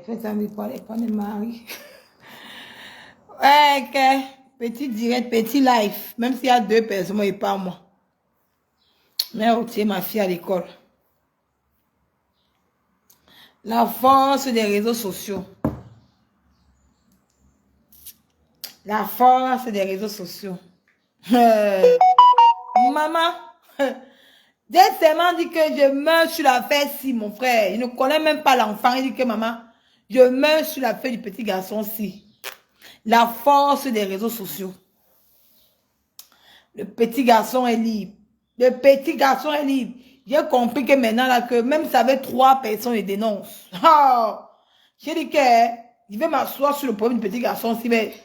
faites envie de parler, pas de mari. Ouais, ok. Petit direct, petit live. Même s'il y a 2 personnes, et pas moi. Mais aussi ma fille à l'école. La force des réseaux sociaux. La force des réseaux sociaux. Maman, j'ai tellement dit que je meurs sur la fesse-ci, mon frère. Il ne connaît même pas l'enfant. Il dit que maman, je meurs sur la fesse du petit garçon-ci. La force des réseaux sociaux. Le petit garçon est libre. Le petit garçon est libre. J'ai compris que maintenant, là, que même si avec 3 personnes, il dénonce. Oh! J'ai dit que je vais m'asseoir sur le problème du petit garçon. Si, mais,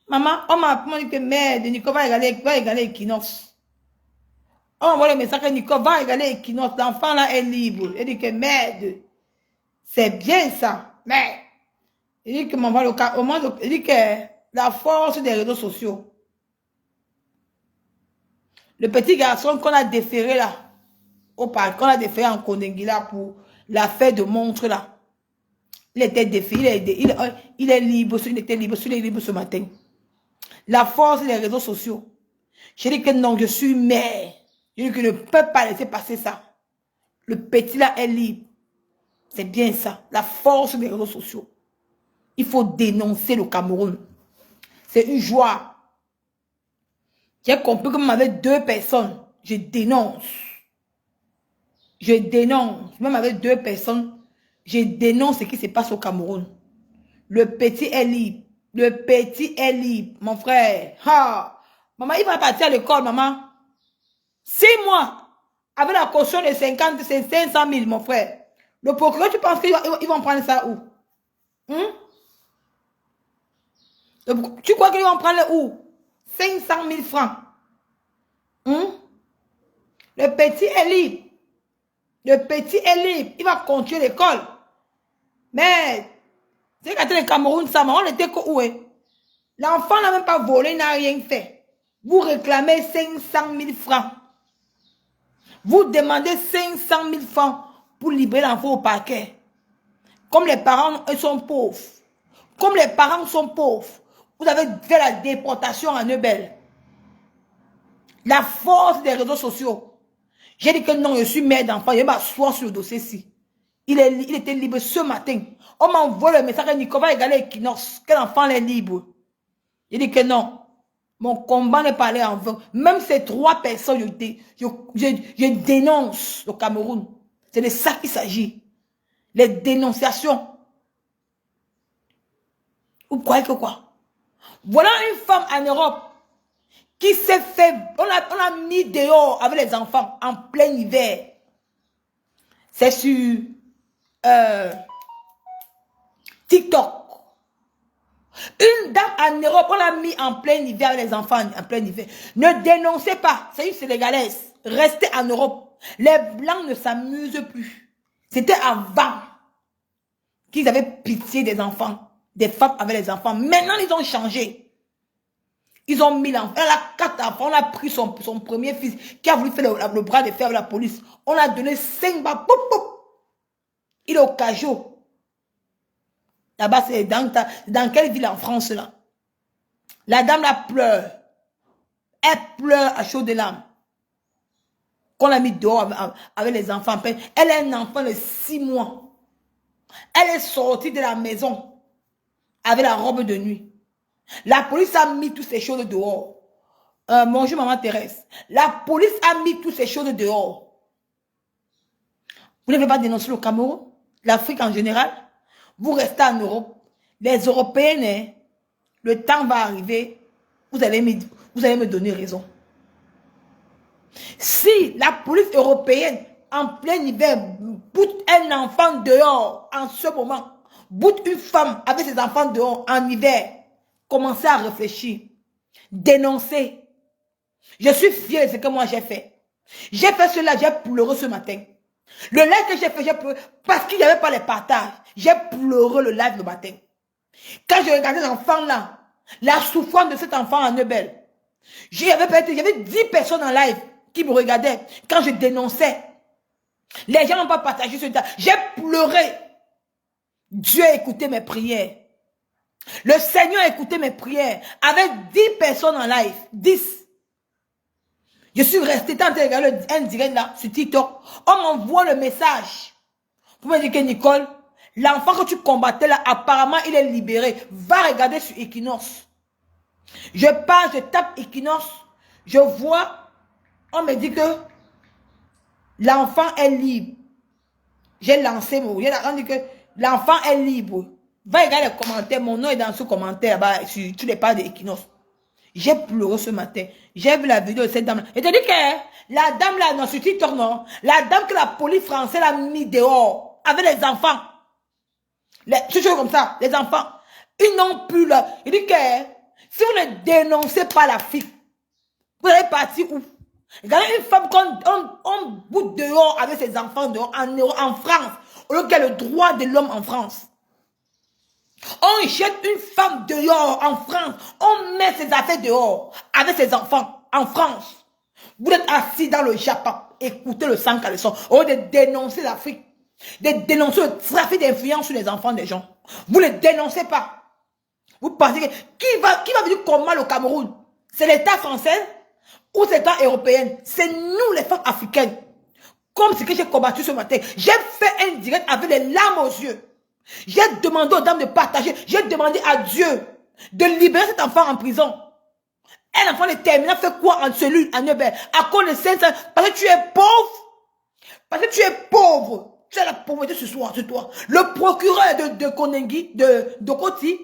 maman, on m'a dit que merde, Nico va égaler Equinox. On m'a envoyé le message que Nico va égaler Equinox. L'enfant là est libre. Il dit que merde, c'est bien ça. Mais, il dit que m'envoie le cas. Il dit que la force des réseaux sociaux. Le petit garçon qu'on a déféré là, au parc, qu'on a déféré en Kondenguila pour l'affaire de montre là. Il était déféré, il est libre, il était libre ce matin. La force des réseaux sociaux. Je dis que non, je suis mère. Je dis que je ne peux pas laisser passer ça. Le petit là est libre. C'est bien ça. La force des réseaux sociaux. Il faut dénoncer le Cameroun. C'est une joie. J'ai compris que même avec 2 personnes, je dénonce. Je dénonce. Même avec 2 personnes, je dénonce ce qui se passe au Cameroun. Le petit est libre. Le petit est libre, mon frère. Ha! Maman, il va partir à l'école, maman. 6 mois. Avec la caution de 50, c'est 500 000, mon frère. Le procureur, tu penses qu'ils vont prendre ça où? Tu crois qu'ils vont prendre où? 500 000 francs. Le petit est libre. Le petit est libre. Il va continuer l'école. Mais, c'est quand le Cameroun, ça, on était où? L'enfant n'a même pas volé, il n'a rien fait. Vous réclamez 500 000 francs. Vous demandez 500 000 francs pour libérer l'enfant au parquet. Comme les parents sont pauvres. Comme les parents sont pauvres. Vous avez fait la déportation à Neubel. La force des réseaux sociaux. J'ai dit que non, je suis mère d'enfant. Je vais m'asseoir sur le dossier-ci. Il était libre ce matin. On m'a envoyé le message que Nico va égaler Equinox. Que l'enfant est libre. J'ai dit que non. Mon combat n'est pas allé en vain. Même ces 3 personnes, je dénonce le Cameroun. C'est de ça qu'il s'agit. Les dénonciations. Vous croyez que quoi? Voilà une femme en Europe qui s'est fait... On a mis dehors avec les enfants en plein hiver. C'est sur TikTok. Une dame en Europe, on l'a mis en plein hiver avec les enfants en plein hiver. Ne dénoncez pas, c'est une Sénégalaise. Restez en Europe. Les Blancs ne s'amusent plus. C'était avant qu'ils avaient pitié des enfants, des femmes avec les enfants. Maintenant, ils ont changé. Ils ont mis l'enfant. Elle a 4 enfants. On a pris son premier fils qui a voulu faire le bras de fer avec la police. On a donné 5 balles. Poup, poup. Il est au Cajot. Là-bas, c'est dans quelle ville en France, là? La dame, là, pleure. Elle pleure à chaudes larmes. Qu'on l'a mis dehors avec les enfants. Elle est un enfant de 6 mois. Elle est sortie de la maison avec la robe de nuit. La police a mis toutes ces choses dehors. Bonjour, maman Thérèse. La police a mis toutes ces choses dehors. Vous ne voulez pas dénoncer le Cameroun? L'Afrique en général? Vous restez en Europe. Les Européens, le temps va arriver. Vous allez me donner raison. Si la police européenne, en plein hiver, boute un enfant dehors en ce moment, boute une femme avec ses enfants dehors en hiver, commencez à réfléchir. Dénoncer. Je suis fière de ce que moi j'ai fait. J'ai fait cela, j'ai pleuré ce matin. Le live que j'ai fait, j'ai pleuré parce qu'il n'y avait pas les partages. J'ai pleuré le live le matin. Quand je regardais l'enfant là, la souffrance de cet enfant en Neubel, j'avais 10 personnes en live qui me regardaient quand je dénonçais. Les gens n'ont pas partagé ce temps. J'ai pleuré. Dieu a écouté mes prières. Le Seigneur a écouté mes prières. Avec 10 personnes en live. 10. Je suis resté tant de regarder un direct là sur TikTok. On m'envoie le message. Pour me dire que Nicole, l'enfant que tu combattais là, apparemment il est libéré. Va regarder sur Equinox. Je pars, je tape Equinox. Je vois, on me dit que l'enfant est libre. J'ai lancé mon... On dit que l'enfant est libre. Va regarder les commentaires. Mon nom est dans ce commentaire bah, sur tous les pages d'Equinox. J'ai pleuré ce matin. J'ai vu la vidéo de cette dame-là. Et t'as dit que la dame là, non, sur TikTok, non. La dame que la police française a mis dehors avec les enfants. C'est chose comme ça, les enfants. Ils n'ont plus là. Il dit que si vous ne dénoncez pas la fille, vous allez partir où? Regardez une femme qu'on bout dehors avec ses enfants dehors en France, au lieu qu'il y a le droit de l'homme en France. On jette une femme dehors en France, on met ses affaires dehors avec ses enfants en France. Vous êtes assis dans le Japon, écoutez le sang caleçon, au lieu de dénoncer l'Afrique, de dénoncer le trafic d'influence sur les enfants des gens. Vous ne dénoncez pas. Vous pensez que qui va venir combattre le Cameroun? C'est l'État français ou c'est l'État européen? C'est nous les femmes africaines. Comme ce que j'ai combattu ce matin. J'ai fait un direct avec les larmes aux yeux. J'ai demandé aux dames de partager. J'ai demandé à Dieu de libérer cet enfant en prison. Un enfant de terminal fait quoi en cellule, en Neubel? À cause de 500, parce que tu es pauvre. Parce que tu es pauvre. Tu as la pauvreté ce soir, sur toi. Le procureur de Konengi, de Koti,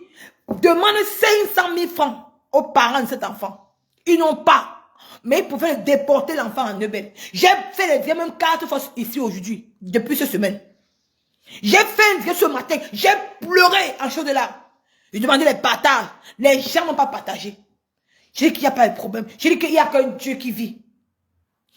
demande 500 000 francs aux parents de cet enfant. Ils n'ont pas. Mais ils pouvaient déporter l'enfant en Neubel. J'ai fait les même 4 fois ici aujourd'hui, depuis cette semaine. J'ai fait un direct ce matin. J'ai pleuré en chaud de larmes. J'ai demandé les partages. Les gens n'ont pas partagé. J'ai dit qu'il n'y a pas de problème. J'ai dit qu'il n'y a qu'un Dieu qui vit.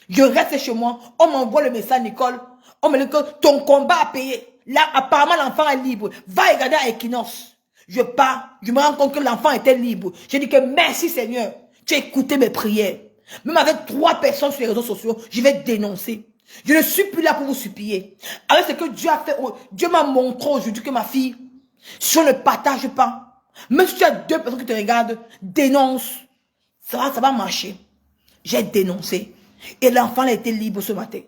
Je reste chez moi. On m'envoie le message, Nicole. On me dit que ton combat a payé. Là, apparemment, l'enfant est libre. Va regarder à Equinox. Je pars. Je me rends compte que l'enfant était libre. J'ai dit que merci Seigneur. Tu as écouté mes prières. Même avec 3 personnes sur les réseaux sociaux, je vais dénoncer. Je ne suis plus là pour vous supplier. Avec ce que Dieu a fait, Dieu m'a montré aujourd'hui que ma fille, si on ne partage pas, même si tu as 2 personnes qui te regardent, dénonce. Ça va marcher. J'ai dénoncé. Et l'enfant a été libre ce matin.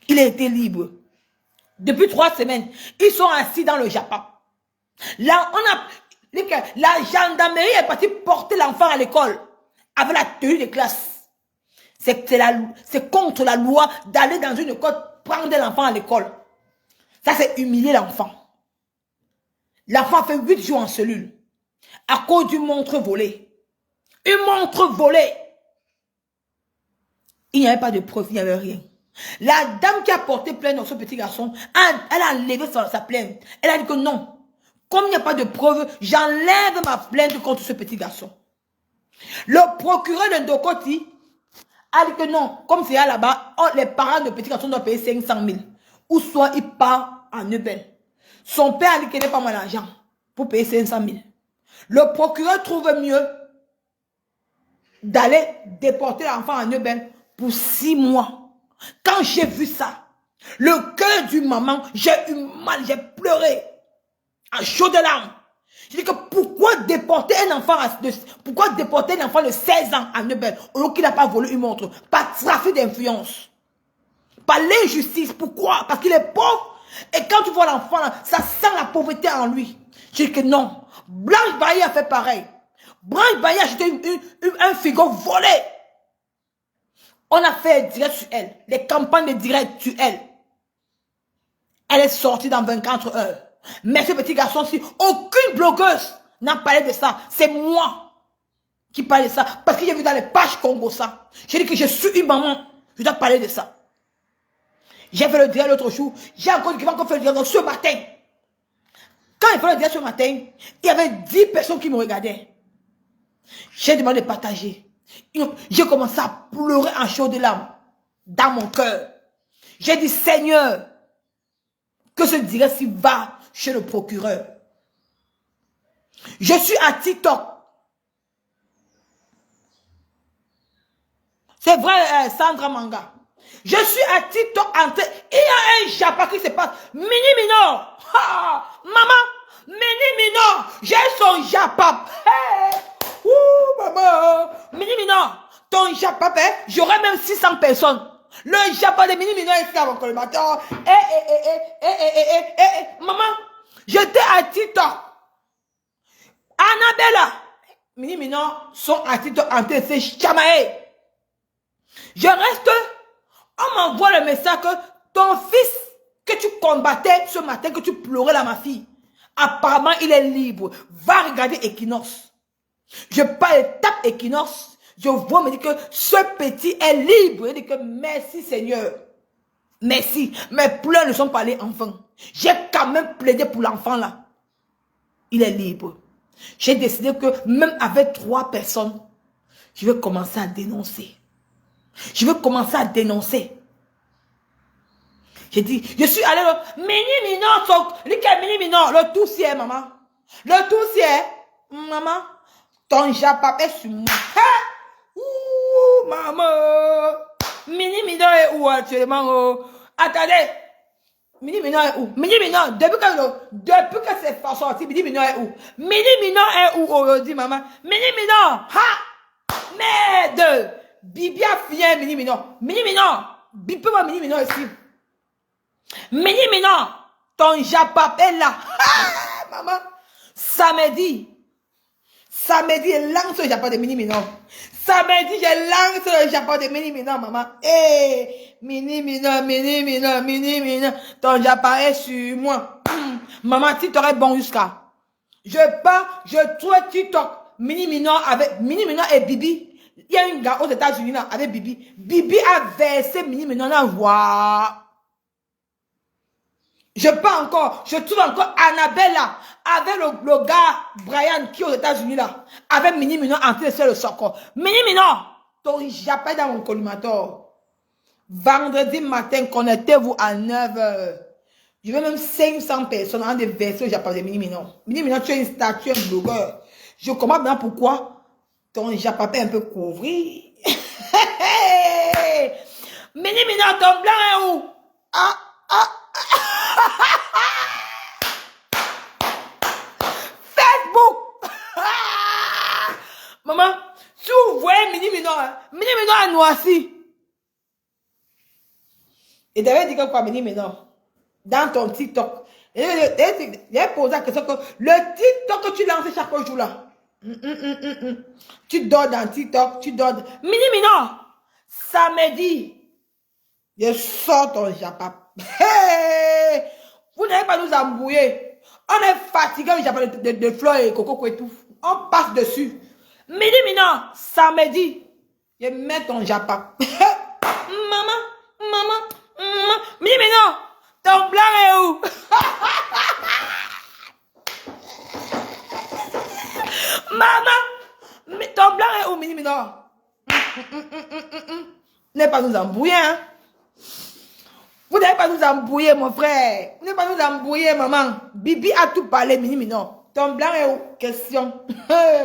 Il a été libre. Depuis 3 semaines, ils sont assis dans le Japon. Là, la gendarmerie est partie porter l'enfant à l'école avec la tenue de classe. C'est contre la loi d'aller dans une école prendre l'enfant à l'école. Ça, c'est humilier l'enfant. L'enfant a fait 8 jours en cellule à cause d'une montre volée. Une montre volée. Il n'y avait pas de preuve, il n'y avait rien. La dame qui a porté plainte dans ce petit garçon, elle a enlevé sa plainte. Elle a dit que non. Comme il n'y a pas de preuve, j'enlève ma plainte contre ce petit garçon. Le procureur de Ndokoti a dit que non. Comme c'est là-bas, les parents de petit garçon doivent payer 500 000. Ou soit il part en Neubel. Son père a dit qu'il n'a pas mal d'argent pour payer 500 000. Le procureur trouve mieux d'aller déporter l'enfant en Neubel pour 6 mois. Quand j'ai vu ça, le cœur du maman, j'ai eu mal, j'ai pleuré. En chaud de larmes. Je dis que pourquoi déporter un enfant de 16 ans à Neubel au lieu qu'il n'a pas volé une montre? Par trafic d'influence. Par l'injustice. Pourquoi? Parce qu'il est pauvre. Et quand tu vois l'enfant, ça sent la pauvreté en lui. Je dis que non. Blanche Bailly a fait pareil. Blanche Bailly a acheté un frigo volé. On a fait direct sur elle. Les campagnes de direct sur elle. Elle est sortie dans 24 heures. Mais ce petit garçon-ci, aucune blogueuse n'a parlé de ça. C'est moi qui parle de ça. Parce que j'ai vu dans les pages Congo ça. J'ai dit que je suis une maman. Je dois parler de ça. J'ai fait le direct l'autre jour. J'ai encore fait le direct ce matin. Quand il fait le direct ce matin, il y avait 10 personnes qui me regardaient. J'ai demandé de partager. J'ai commencé à pleurer en chaud de larmes. Dans mon cœur. J'ai dit, Seigneur, que ce direct-ci va chez le procureur. Je suis à TikTok. C'est vrai, Sandra Manga. Je suis à TikTok en train. Il y a un Japa qui se passe. Mini Minor. Maman. Mini Minor. J'ai son Japa. Hey. Ouh, maman. Mini Minor. Ton Japa, j'aurai même 600 personnes. Le Japa de Mini Minor est ici à mon collimateur. Maman. J'étais à TikTok. Annabella. Mini Minor sont à TikTok en train de se chamailler. Je reste. On m'envoie le message que ton fils que tu combattais ce matin, que tu pleurais là, ma fille, apparemment il est libre. Va regarder Equinox. Je parle, tape Equinox. Je vois me dire que ce petit est libre. Je dis que merci Seigneur. Merci. Mes pleurs ne sont pas les enfants. J'ai quand même plaidé pour l'enfant là. Il est libre. J'ai décidé que même avec 3 personnes, je vais commencer à dénoncer. Je veux commencer à dénoncer. J'ai dit, je suis allé le Mini Minor, Mini Minor, le tout c'est maman. Le tout c'est, maman, ton Japa est sur moi. Ouh, maman. Mini Minor est où actuellement? Attendez. Mini Minor est où? Mini Minor, depuis que c'est sorti, Mini Minor est où? Mini Minor est où aujourd'hui, maman? Mini Minor, ha! Merde! Bibi a fini un Mini Minor. Mini Minor. Bipe-moi Mini Minor ici. Mini Minor. Ton Japa est là. Ah, maman. Samedi, je lance le Japa de Mini Minor. Samedi, je lance le Japa de Mini Minor, maman. Eh, Mini Minor, Mini Minor, Mini Minor. Ton Japa est sur moi. Maman, tu t'aurais bon jusqu'à. Je pars, je trouve TikTok. Mini Minor et Bibi. Il y a une gars aux États-Unis là, avec Bibi. Bibi a versé Mini Minor dans la voie. Je pars encore, je trouve encore Annabella avec le gars Brian qui est aux États-Unis là, avec Mini Minor en train de faire le soccer. Mini Minor, j'appelle dans mon collimateur. Vendredi matin, connectez-vous à 9h. Je veux même 500 personnes en des versions, j'appelle de Mini Minor. Mini Minor, tu es une statue, un blogueur. Je comprends bien pourquoi ton Japapé un peu couvri. Mini Minor, ton blanc est où? Facebook. Maman, si vous voyez Mini Minor a noirci. Et t'avais dit quoi, Mini Minor? Dans ton TikTok. J'ai posé la question que le TikTok que tu lances chaque jour là. Tu dors dans TikTok, tu dors. Mini Minor, samedi, je sors ton Japa. Hey! Vous n'allez pas nous embrouiller. On est fatigué du Japa de fleurs et coco et tout. On passe dessus. Mini Minor, samedi, je mets ton Japa. Maman. Mini Minor, ton blanc est où? Maman, ton blanc est où, Mini Minor? N'allez pas nous embrouiller, hein? Vous n'allez pas nous embrouiller, mon frère. Vous n'allez pas nous embrouiller, maman. Bibi a tout parlé, Mini Minor. Ton blanc est où? Question.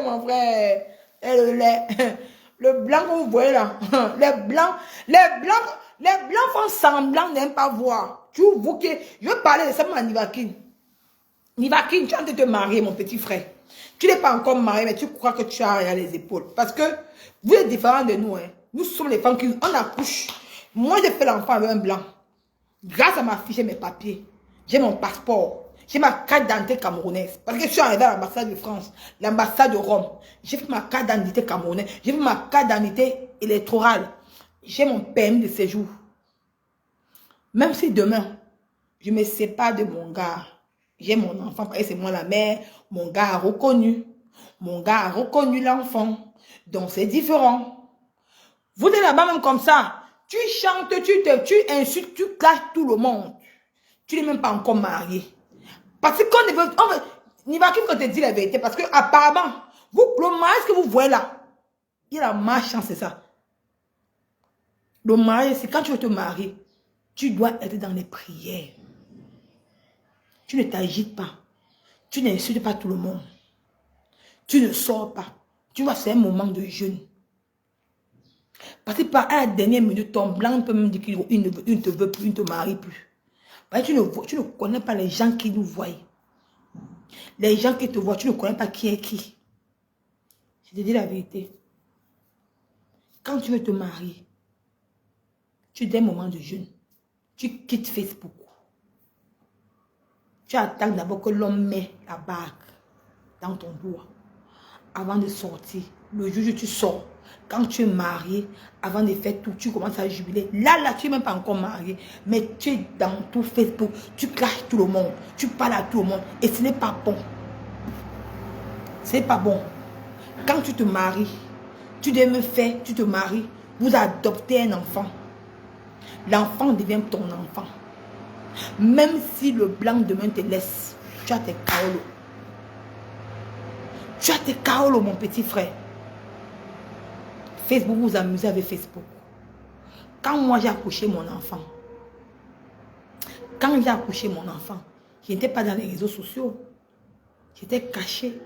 Mon frère. Et le lait. Le blanc que vous voyez là. Les blancs font semblant de n'aiment pas voir. Tu vois que je veux parler de ça à Nivakin. Nivakin, tu es en train de te marier, mon petit frère. Tu n'es pas encore marié, mais tu crois que tu as les épaules. Parce que vous êtes différents de nous. Hein. Nous sommes les femmes qui on accouche. Moi, j'ai fait l'enfant avec un blanc. Grâce à ma fille, j'ai mes papiers. J'ai mon passeport. J'ai ma carte d'identité camerounaise. Parce que je suis arrivée à l'ambassade de France, l'ambassade de Rome. J'ai fait ma carte d'identité camerounaise. J'ai fait ma carte d'identité électorale. J'ai mon permis de séjour. Même si demain, je me sépare de mon gars, j'ai mon enfant, et c'est moi la mère, mon gars a reconnu. Mon gars a reconnu l'enfant. Donc c'est différent. Vous êtes là-bas même comme ça. Tu chantes, tu insultes, tu clashes tout le monde. Tu n'es même pas encore marié. Parce qu'on ne veut... N'y va qu'une te dit la vérité. Parce que apparemment, le mariage que vous voyez là, il y a la malchance, c'est ça. Le mariage, c'est quand tu veux te marier, tu dois être dans les prières. Tu ne t'agites pas. Tu n'insultes pas tout le monde. Tu ne sors pas. Tu vois, c'est un moment de jeûne. Parce que par à la dernière minute, ton blanc peut même dire qu'il ne te veut plus, il ne te marie plus. Parce que tu ne connais pas les gens qui nous voient. Les gens qui te voient, tu ne connais pas qui est qui. Je te dis la vérité. Quand tu veux te marier, tu as des moments de jeûne. Tu quittes Facebook. Tu attends d'abord que l'homme met la bague dans ton doigt. Avant de sortir, le jour où tu sors, quand tu es marié, avant de faire tout, tu commences à jubiler. Là, tu n'es même pas encore marié, mais tu es dans tout Facebook, tu clashes tout le monde, tu parles à tout le monde, et ce n'est pas bon. Ce n'est pas bon. Quand tu te maries, tu devais faire, tu te maries, vous adoptez un enfant. L'enfant devient ton enfant. Même si le blanc demain te laisse, tu as tes kaolos. Tu as tes kaolos, mon petit frère. Facebook, vous amusez avec Facebook. Quand moi j'ai accouché mon enfant, je n'étais pas dans les réseaux sociaux. J'étais caché.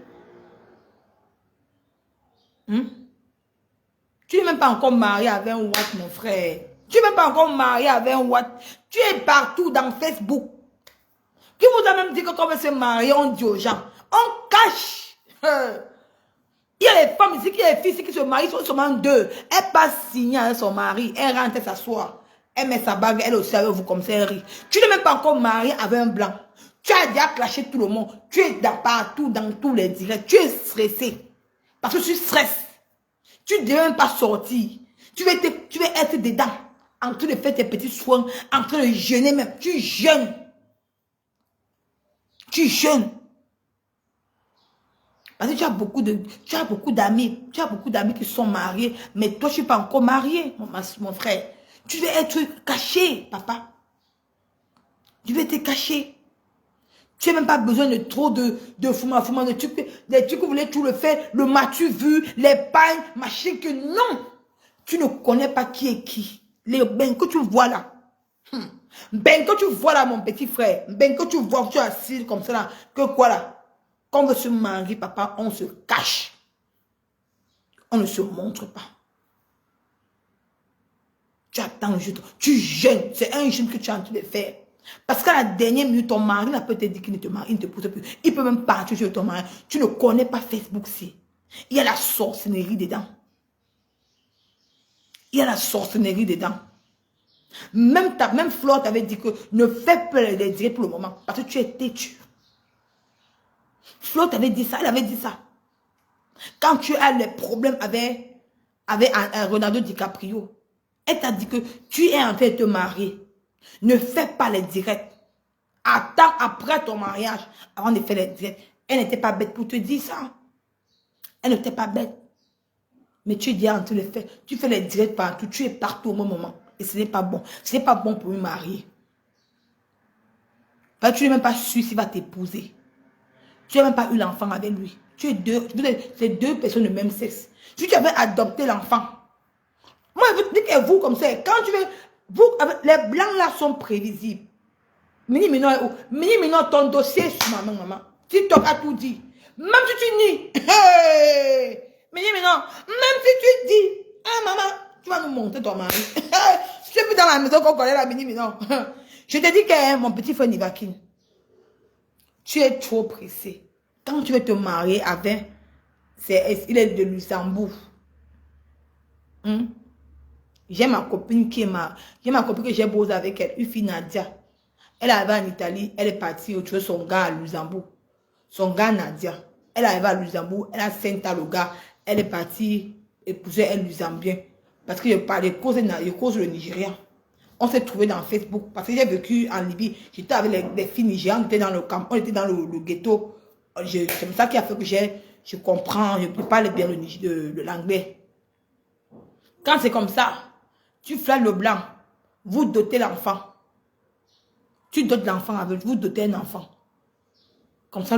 Tu n'es même pas encore marié avec un Watt, mon frère. Tu n'es même pas encore marié avec un Watt. Tu es partout dans Facebook. Qui vous a même dit que quand on se marie, on dit aux gens, on cache. Il y a les femmes ici, il y a les filles ici qui se marient, sont seulement deux. Elle passe signer avec son mari, elle rentre, elle s'assoit. Elle met sa bague, elle aussi avec vous comme ça, elle rit. Tu n'es même pas encore marié avec un blanc. Tu as déjà clashé tout le monde. Tu es partout, dans tous les directs. Tu es stressé. Parce que tu stresses. Tu ne devais même pas sortir. Tu vas être dedans. En train de faire tes petits soins. En train de jeûner même. Tu jeûnes. Tu jeûnes. Parce que tu as beaucoup d'amis. Tu as beaucoup d'amis qui sont mariés. Mais toi, tu n'es pas encore marié, mon frère. Tu veux être caché, papa. Tu veux être caché. Tu n'as même pas besoin de trop de fuma, des trucs que vous voulez tout le faire. Le m'as-tu vu, les pailles, machin que non. Tu ne connais pas qui est qui. Les ben que tu vois là. Ben que tu vois là, mon petit frère. Ben que tu vois, tu es assis comme ça là. Que quoi là? Quand on veut se marier, papa, on se cache. On ne se montre pas. Tu attends juste. Tu jeûnes. C'est un jeûne que tu es en train de faire. Parce qu'à la dernière minute, ton mari n'a peut te dire qu'il ne te marie, il ne te pousse plus. Il peut même partir sur ton mari. Tu ne connais pas Facebook, si. Il y a la sorcellerie dedans. Il y a la sorcellerie dedans. Même Flore t'avait dit que ne fais pas les directs pour le moment. Parce que tu es têtu. Flore t'avait dit ça, elle avait dit ça. Quand tu as les problèmes avec un Ronaldo DiCaprio, elle t'a dit que tu es en train de te marier. Ne fais pas les directs. Attends après ton mariage avant de faire les directs. Elle n'était pas bête pour te dire ça. Elle n'était pas bête. Mais tu es déjà en train de le faire. Tu fais les directs partout. Tu es partout au même moment. Et ce n'est pas bon. Ce n'est pas bon pour une mariée. Parce que tu n'es même pas sûr s'il va t'épouser. Tu n'as même pas eu l'enfant avec lui. C'est deux personnes de même sexe. Si tu avais adopté l'enfant, moi, je vous dis que vous, comme ça, quand tu veux, les blancs là sont prévisibles. Mini Minon, ton dossier sur maman. TikTok a tout dit. Même si tu nies, hey, Mini Minon, même si tu dis, ah maman, tu vas nous monter ton mari. Je suis plus dans la maison qu'on connaît la Mini Minon. Je te dis que mon petit frère Nivakin, tu es trop pressé. Quand tu veux te marier avec, il est de Luxembourg. J'ai ma copine j'ai ma copine que j'ai bossé avec elle, une fille Nadia. Elle est arrivée en Italie, elle est partie retrouver son gars à Luxembourg. Son gars Nadia. Elle est arrivée à Luxembourg, elle a senti le gars. Elle est partie épouser un Luxembien. Parce que je parlais cause le Nigeria. On s'est trouvé dans Facebook. Parce que j'ai vécu en Libye. J'étais avec les filles nigérianes, on était dans le camp, on était dans le ghetto. C'est ça qui a fait que je comprends, je parle bien l'anglais. Quand c'est comme ça, tu flattes le blanc, vous dotez l'enfant. Tu dotes l'enfant avec, vous dotez un enfant. Comme ça,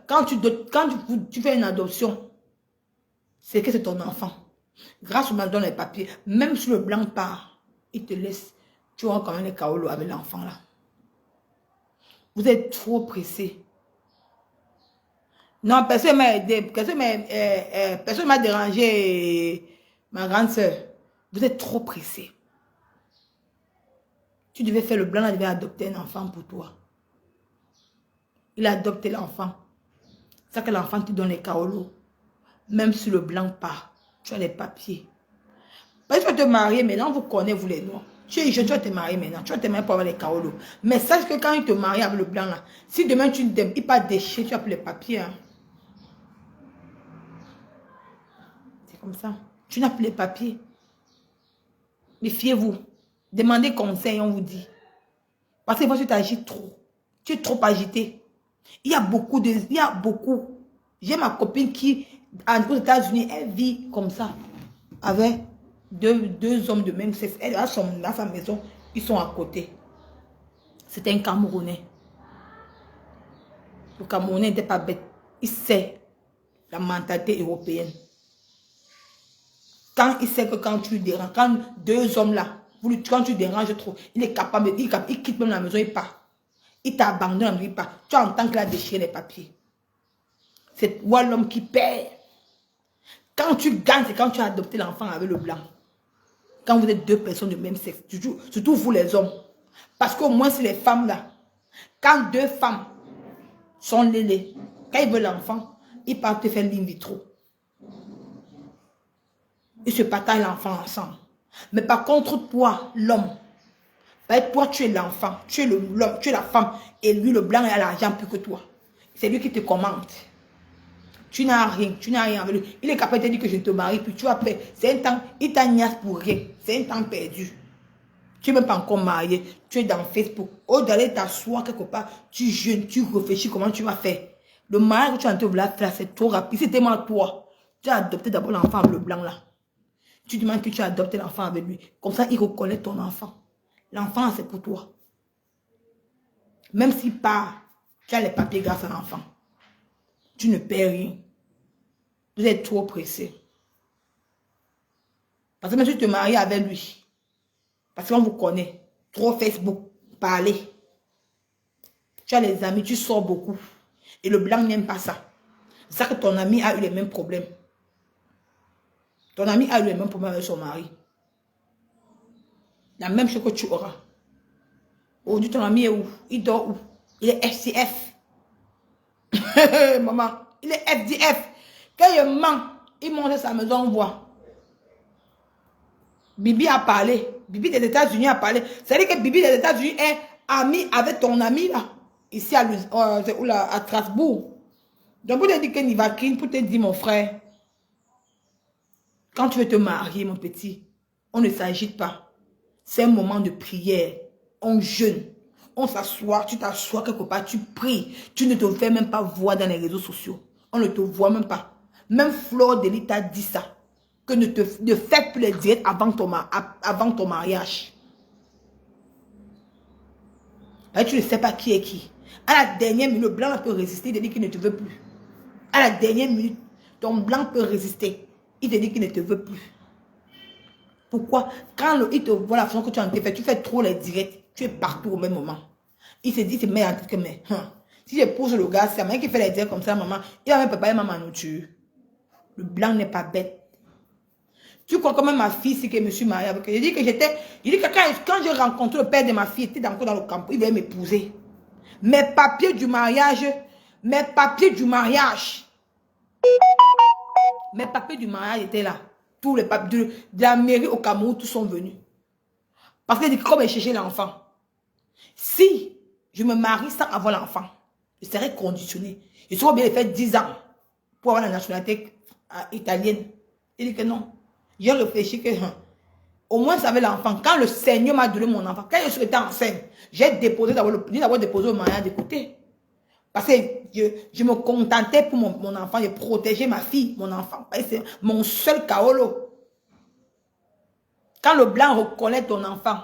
quand tu fais une adoption, c'est que c'est ton enfant. Grâce au donne les papiers, même si le blanc part, il te laisse, tu auras quand même les kaolos avec l'enfant là. Vous êtes trop pressé. Non, personne m'a aidé, personne m'a dérangé. Ma grande soeur, vous êtes trop pressée. Tu devais faire le blanc, il devait adopter un enfant pour toi. Il a adopté l'enfant. C'est ça que l'enfant te donne les kaolos. Même si le blanc part, tu as les papiers. Parce que tu vas te marier maintenant, vous connaissez, vous les noirs. Tu es jeune, tu vas te marier maintenant. Tu vas te marier pour avoir les kaolos. Mais sache que quand il te marie avec le blanc là, si demain il part déchirer, tu as plus les papiers. Hein. C'est comme ça. Tu n'as plus les papiers. Méfiez-vous. Demandez conseil, on vous dit. Parce que tu t'agites trop. Tu es trop agité. Il y a beaucoup. J'ai ma copine qui, aux États-Unis, elle vit comme ça. Avec deux hommes de même sexe. Elle a dans sa maison. Ils sont à côté. C'est un Camerounais. Le Camerounais n'était pas bête. Il sait la mentalité européenne. Quand il sait que quand tu lui déranges, quand deux hommes là, quand tu déranges trop, il est capable, il quitte même la maison, il part. Il t'abandonne, il part. Tu entends qu'il a déchiré les papiers. C'est toi l'homme qui perd. Quand tu gagnes, c'est quand tu as adopté l'enfant avec le blanc. Quand vous êtes deux personnes de même sexe, surtout vous les hommes. Parce qu'au moins c'est les femmes là. Quand deux femmes sont lélées, quand ils veulent l'enfant, ils partent te faire l'in vitro. Ils se partagent l'enfant ensemble. Mais par contre, toi, l'homme, toi, tu es l'enfant, tu es l'homme, tu es la femme, et lui, le blanc, il a l'argent plus que toi. C'est lui qui te commande. Tu n'as rien avec lui. Il est capable de te dire que je te marie, puis tu as peur. C'est un temps, il t'a niasse pour rien. C'est un temps perdu. Tu n'es même pas encore marié, tu es dans Facebook. Au d'aller t'asseoir quelque part, tu jeûnes, tu réfléchis comment tu vas faire. Le mariage que tu as en train de faire, c'est trop rapide. C'est tellement toi. Tu as adopté d'abord l'enfant avec le blanc là. Tu demandes que tu as adopté l'enfant avec lui. Comme ça, il reconnaît ton enfant. L'enfant, c'est pour toi. Même s'il part, tu as les papiers grâce à l'enfant. Tu ne perds rien. Vous êtes trop pressé. Parce que même si tu te maries avec lui, parce qu'on vous connaît, trop Facebook, parler. Tu as les amis, tu sors beaucoup. Et le blanc n'aime pas ça. C'est ça que ton ami a eu les mêmes problèmes. Ton ami a eu les mêmes problèmes avec son mari. La même chose que tu auras. Aujourd'hui, ton ami est où? Il dort où? Il est FCF. Maman, il est FDF. Quand il ment, il monte à sa maison, on voit. Bibi a parlé. Bibi des États-Unis a parlé. C'est-à-dire que Bibi des États-Unis est ami avec ton ami là. Ici à Strasbourg. Donc pour te dire qu'il va crier, pour te dire mon frère. Quand tu veux te marier, mon petit, on ne s'agite pas. C'est un moment de prière. On jeûne. On s'assoit, tu t'assois quelque part, tu pries. Tu ne te fais même pas voir dans les réseaux sociaux. On ne te voit même pas. Même Flore Delis t'a dit ça. Que ne fais plus les directs avant ton mariage. Et tu ne sais pas qui est qui. À la dernière minute, le blanc peut résister, il te dit qu'il ne te veut plus. À la dernière minute, ton blanc peut résister. Il te dit qu'il ne te veut plus. Pourquoi? Quand il te voit la façon que tu as fait, tu fais trop les directs. Tu es partout au même moment. Il se dit, c'est met en tête que, mais, si je pousse le gars, c'est un mec qui fait les directs comme ça, maman, il va même préparer maman nourriture. Le blanc n'est pas bête. Tu crois quand même ma fille, c'est que je me suis mariée avec elle. Il dit que quand j'ai rencontré le père de ma fille, il était encore dans le camp, il voulait m'épouser. Mes papiers du mariage, mes papiers du mariage étaient là. Tous les papiers de la mairie au Cameroun, tous sont venus. Parce qu'il dit que comme elle cherchait l'enfant, si je me marie sans avoir l'enfant, je serais conditionné. Je serais obligé de faire 10 ans pour avoir la nationalité italienne. Il dit que non. J'ai réfléchi que au moins ça avait l'enfant. Quand le Seigneur m'a donné mon enfant, quand je suis enceinte, j'ai déposé d'abord le mariage de côté. Parce que je me contentais pour mon enfant, je protégeais ma fille, mon enfant. C'est mon seul kaolo. Quand le blanc reconnaît ton enfant,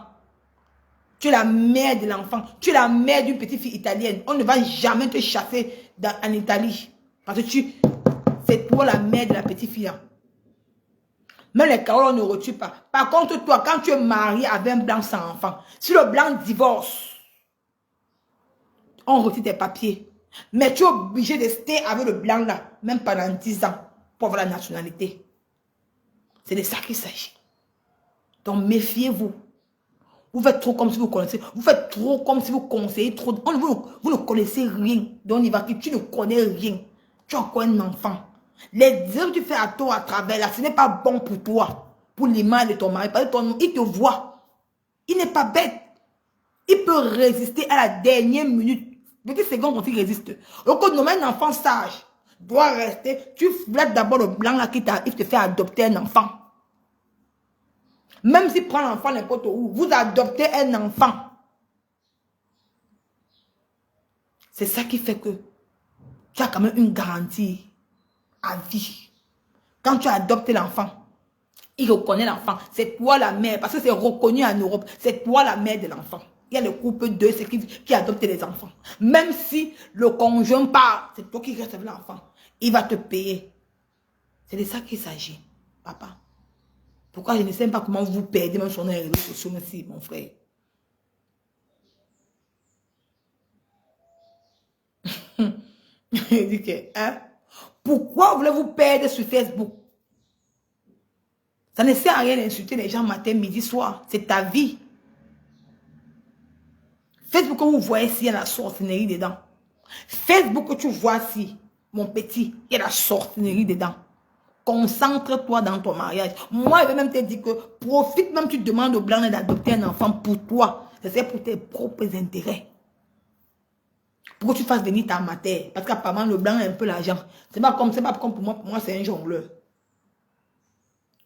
tu es la mère de l'enfant, tu es la mère d'une petite fille italienne. On ne va jamais te chasser en Italie. Parce que c'est toi la mère de la petite fille. Mais les kaolos ne retuent pas. Par contre, toi, quand tu es marié avec un blanc sans enfant, si le blanc divorce, on retire tes papiers. Mais tu es obligé de rester avec le blanc là, même pendant 10 ans, pour avoir la nationalité. C'est de ça qu'il s'agit. Donc, méfiez-vous. Vous faites trop comme si vous connaissez. Vous faites trop comme si vous conseillez trop. Vous ne connaissez rien. Donc, il va que tu ne connais rien. Tu es encore un enfant. Les erreurs que tu fais à toi à travers là, ce n'est pas bon pour toi. Pour l'image de ton mari. Parce que il te voit. Il n'est pas bête. Il peut résister à la dernière minute. Quelques secondes quand il résiste. Donc, un enfant sage doit rester. Tu flattes d'abord le blanc là qui t'arrive te fait adopter un enfant. Même s'il prend l'enfant n'importe où, vous adoptez un enfant. C'est ça qui fait que tu as quand même une garantie à vie. Quand tu adoptes l'enfant, il reconnaît l'enfant. C'est toi la mère, parce que c'est reconnu en Europe. C'est toi la mère de l'enfant. Il y a le couple de ceux qui adoptent les enfants. Même si le conjoint part, c'est toi qui restes avec l'enfant. Il va te payer. C'est de ça qu'il s'agit, papa. Pourquoi je ne sais pas comment vous perdez même sur les réseaux sociaux, merci, mon frère. Il dit que, hein? Pourquoi voulez-vous perdre sur Facebook? Ça ne sert à rien d'insulter les gens matin, midi, soir. C'est ta vie. Facebook que vous voyez ici, il y a la sorcellerie dedans. Facebook que tu vois ici, mon petit, il y a la sorcellerie dedans. Concentre-toi dans ton mariage. Moi, je vais même te dire que profite même, tu demandes au blanc d'adopter un enfant pour toi. C'est pour tes propres intérêts. Pour que tu fasses venir ta matière. Parce qu'apparemment, le blanc a un peu l'argent. C'est pas comme pour moi, c'est un jongleur.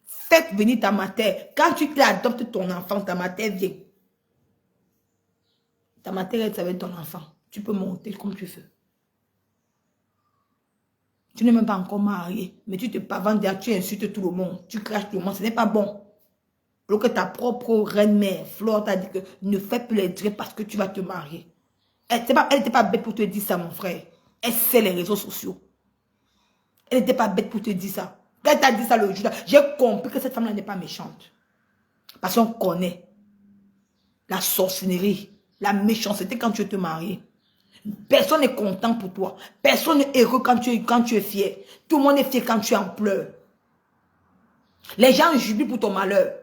Faites venir ta matière. Quand tu adoptes ton enfant, ta matière vient. Ta matière est avec ton enfant. Tu peux monter comme tu veux. Tu n'es même pas encore marié, mais tu te pavantes, tu insultes tout le monde, tu craches tout le monde, ce n'est pas bon. Alors que ta propre reine-mère, Flore, t'a dit que ne fais plus les directs parce que tu vas te marier. Elle n'était pas bête pour te dire ça, mon frère. Elle sait les réseaux sociaux. Elle n'était pas bête pour te dire ça. Quand elle t'a dit ça le jour, j'ai compris que cette femme-là n'est pas méchante. Parce qu'on connaît la sorcellerie, la méchanceté quand tu te maries. Personne n'est content pour toi. Personne n'est heureux quand tu es fier. Tout le monde est fier quand tu es en pleurs. Les gens jubilent pour ton malheur.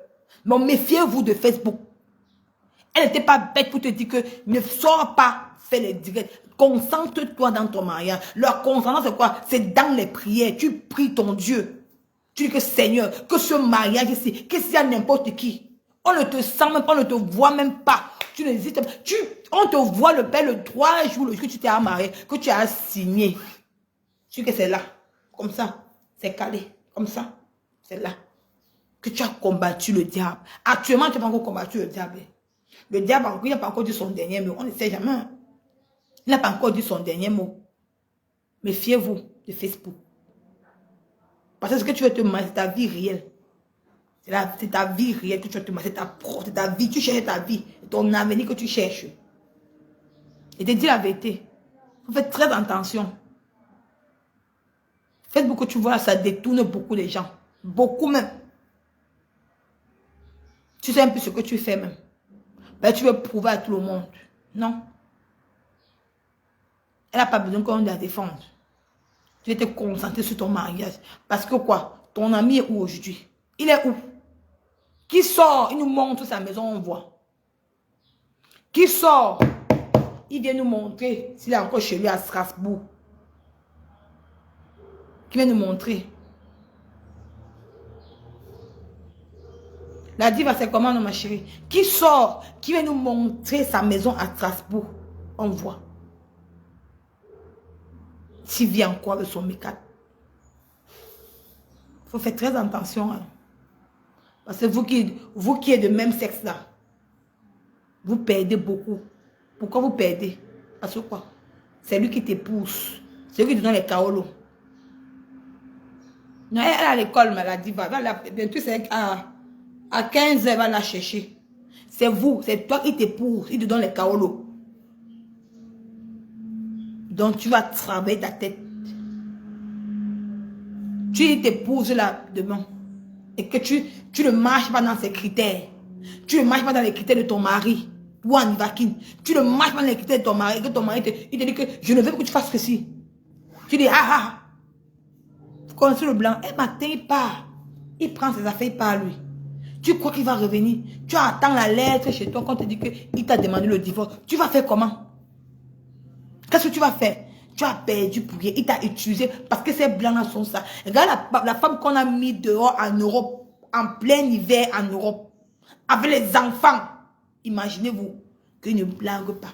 Mais méfiez-vous de Facebook. Elle n'était pas bête pour te dire que ne sors pas faire les directs. Concentre-toi dans ton mariage. Leur concentrement, c'est quoi? C'est dans les prières. Tu pries ton Dieu. Tu dis que Seigneur, que ce mariage ici, que s'il y a n'importe qui, on ne te sent même pas, on ne te voit même pas. Tu n'hésites pas. On te voit le père le 3 jours, le jour que tu t'es marié, que tu as signé. Tu sais que c'est là. Comme ça. C'est calé. Comme ça. C'est là. Que tu as combattu le diable. Actuellement, tu n'as pas encore combattu le diable. Le diable, il n'a pas encore dit son dernier mot. On ne sait jamais. Il n'a pas encore dit son dernier mot. Méfiez-vous de Facebook. Parce que ce que tu veux te marier, c'est ta vie réelle. C'est ta vie réelle que tu vas te marier. C'est ta vie. Tu cherches ta vie. C'est ton avenir que tu cherches. Et te dis la vérité. Faites très attention. Faites beaucoup, tu vois, ça détourne beaucoup les gens. Beaucoup même. Tu sais un peu ce que tu fais même. Ben, tu veux prouver à tout le monde. Non. Elle n'a pas besoin qu'on la défende. Tu vas te concentrer sur ton mariage. Parce que quoi? Ton ami est où aujourd'hui? Il est où? Qui sort? Il nous montre sa maison, on voit. Qui sort? Il vient nous montrer s'il est encore chez lui à Strasbourg. Qui vient nous montrer. La diva, c'est comment, ma chérie? Qui sort? Qui vient nous montrer sa maison à Strasbourg? On voit. S'il vient encore avec son mécat. Il faut faire très attention. Hein. Parce que vous qui êtes de même sexe là, vous perdez beaucoup. Pourquoi vous perdez? Parce que quoi? C'est lui qui te pousse. C'est lui qui te donne les kaolos. Non, elle est à l'école, mais la diva. Bientôt, c'est à 15 heures, elle va la chercher. C'est vous, c'est toi qui te pousse. Il te donne les kaolos. Donc, tu vas travailler ta tête. Tu t'épouses là demain. Et que tu ne marches pas dans ses critères. Tu ne marches pas dans les critères de ton mari. Ou en Ivakin. Tu ne marches pas dans les critères de ton mari. Et que ton mari il te dit que je ne veux pas que tu fasses ceci. Tu dis, ah ah. Vous connaissez le blanc. Elle m'atteint pas. Il prend ses affaires, il part lui. Tu crois qu'il va revenir? Tu attends la lettre chez toi quand on te dit qu'il t'a demandé le divorce. Tu vas faire comment? Qu'est-ce que tu vas faire? Tu as perdu pour rien. Il t'a utilisé parce que ces blancs-là sont ça. Regarde la femme qu'on a mis dehors en Europe, en plein hiver en Europe, avec les enfants. Imaginez-vous qu'ils ne blaguent pas.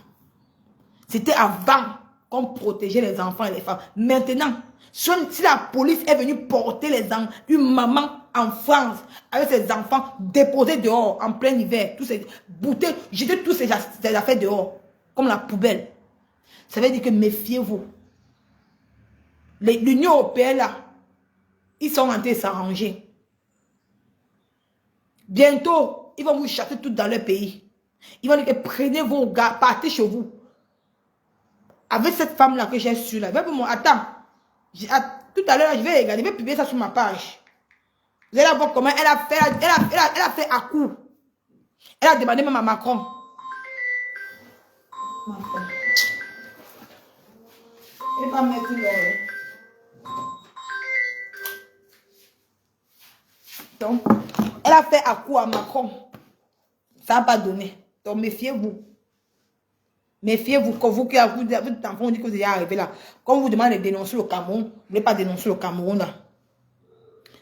C'était avant qu'on protégeait les enfants et les femmes. Maintenant, si la police est venue porter une maman en France avec ses enfants déposés dehors en plein hiver, tous ces bouteilles, jeter tous ces affaires dehors, comme la poubelle. Ça veut dire que méfiez-vous. L'Union européenne, là, ils sont en train de s'arranger. Bientôt, ils vont vous chasser tout dans leur pays. Ils vont dire que prenez vos gars, partez chez vous. Avec cette femme-là que j'ai su là, attends, tout à l'heure, je vais regarder, je vais publier ça sur ma page. Vous allez voir comment elle a fait à coup. Elle a demandé même à Macron. Elle va mettre le... Donc, elle a fait à coup à Macron. Ça n'a pas donné. Donc, méfiez-vous. Méfiez-vous. Quand vous qui avez votre enfant, on dit que vous êtes arrivé là. Quand on vous demande de dénoncer le Cameroun, vous ne voulez pas dénoncer le Cameroun là.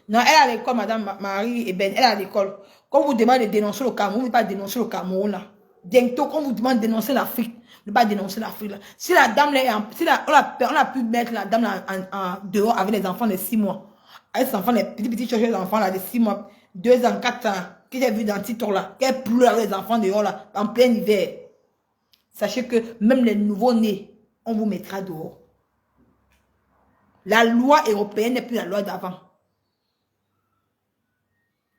Non, elle est à l'école, Madame Marie Eben, elle est à l'école. Quand on vous demande de dénoncer le Cameroun, vous ne voulez pas dénoncer le Cameroun là. Bientôt, quand on vous demande de dénoncer l'Afrique, vous ne voulez pas dénoncer l'Afrique là. Si la dame, on a pu mettre la dame là dehors avec les enfants de 6 mois. Avec les enfants, les petits chercheurs enfants là de 6 mois, 2 ans, 4 ans, que j'ai vu dans le titre là, qu'elle pleure avec les enfants dehors là, en plein hiver. Sachez que même les nouveaux-nés, on vous mettra dehors. La loi européenne n'est plus la loi d'avant.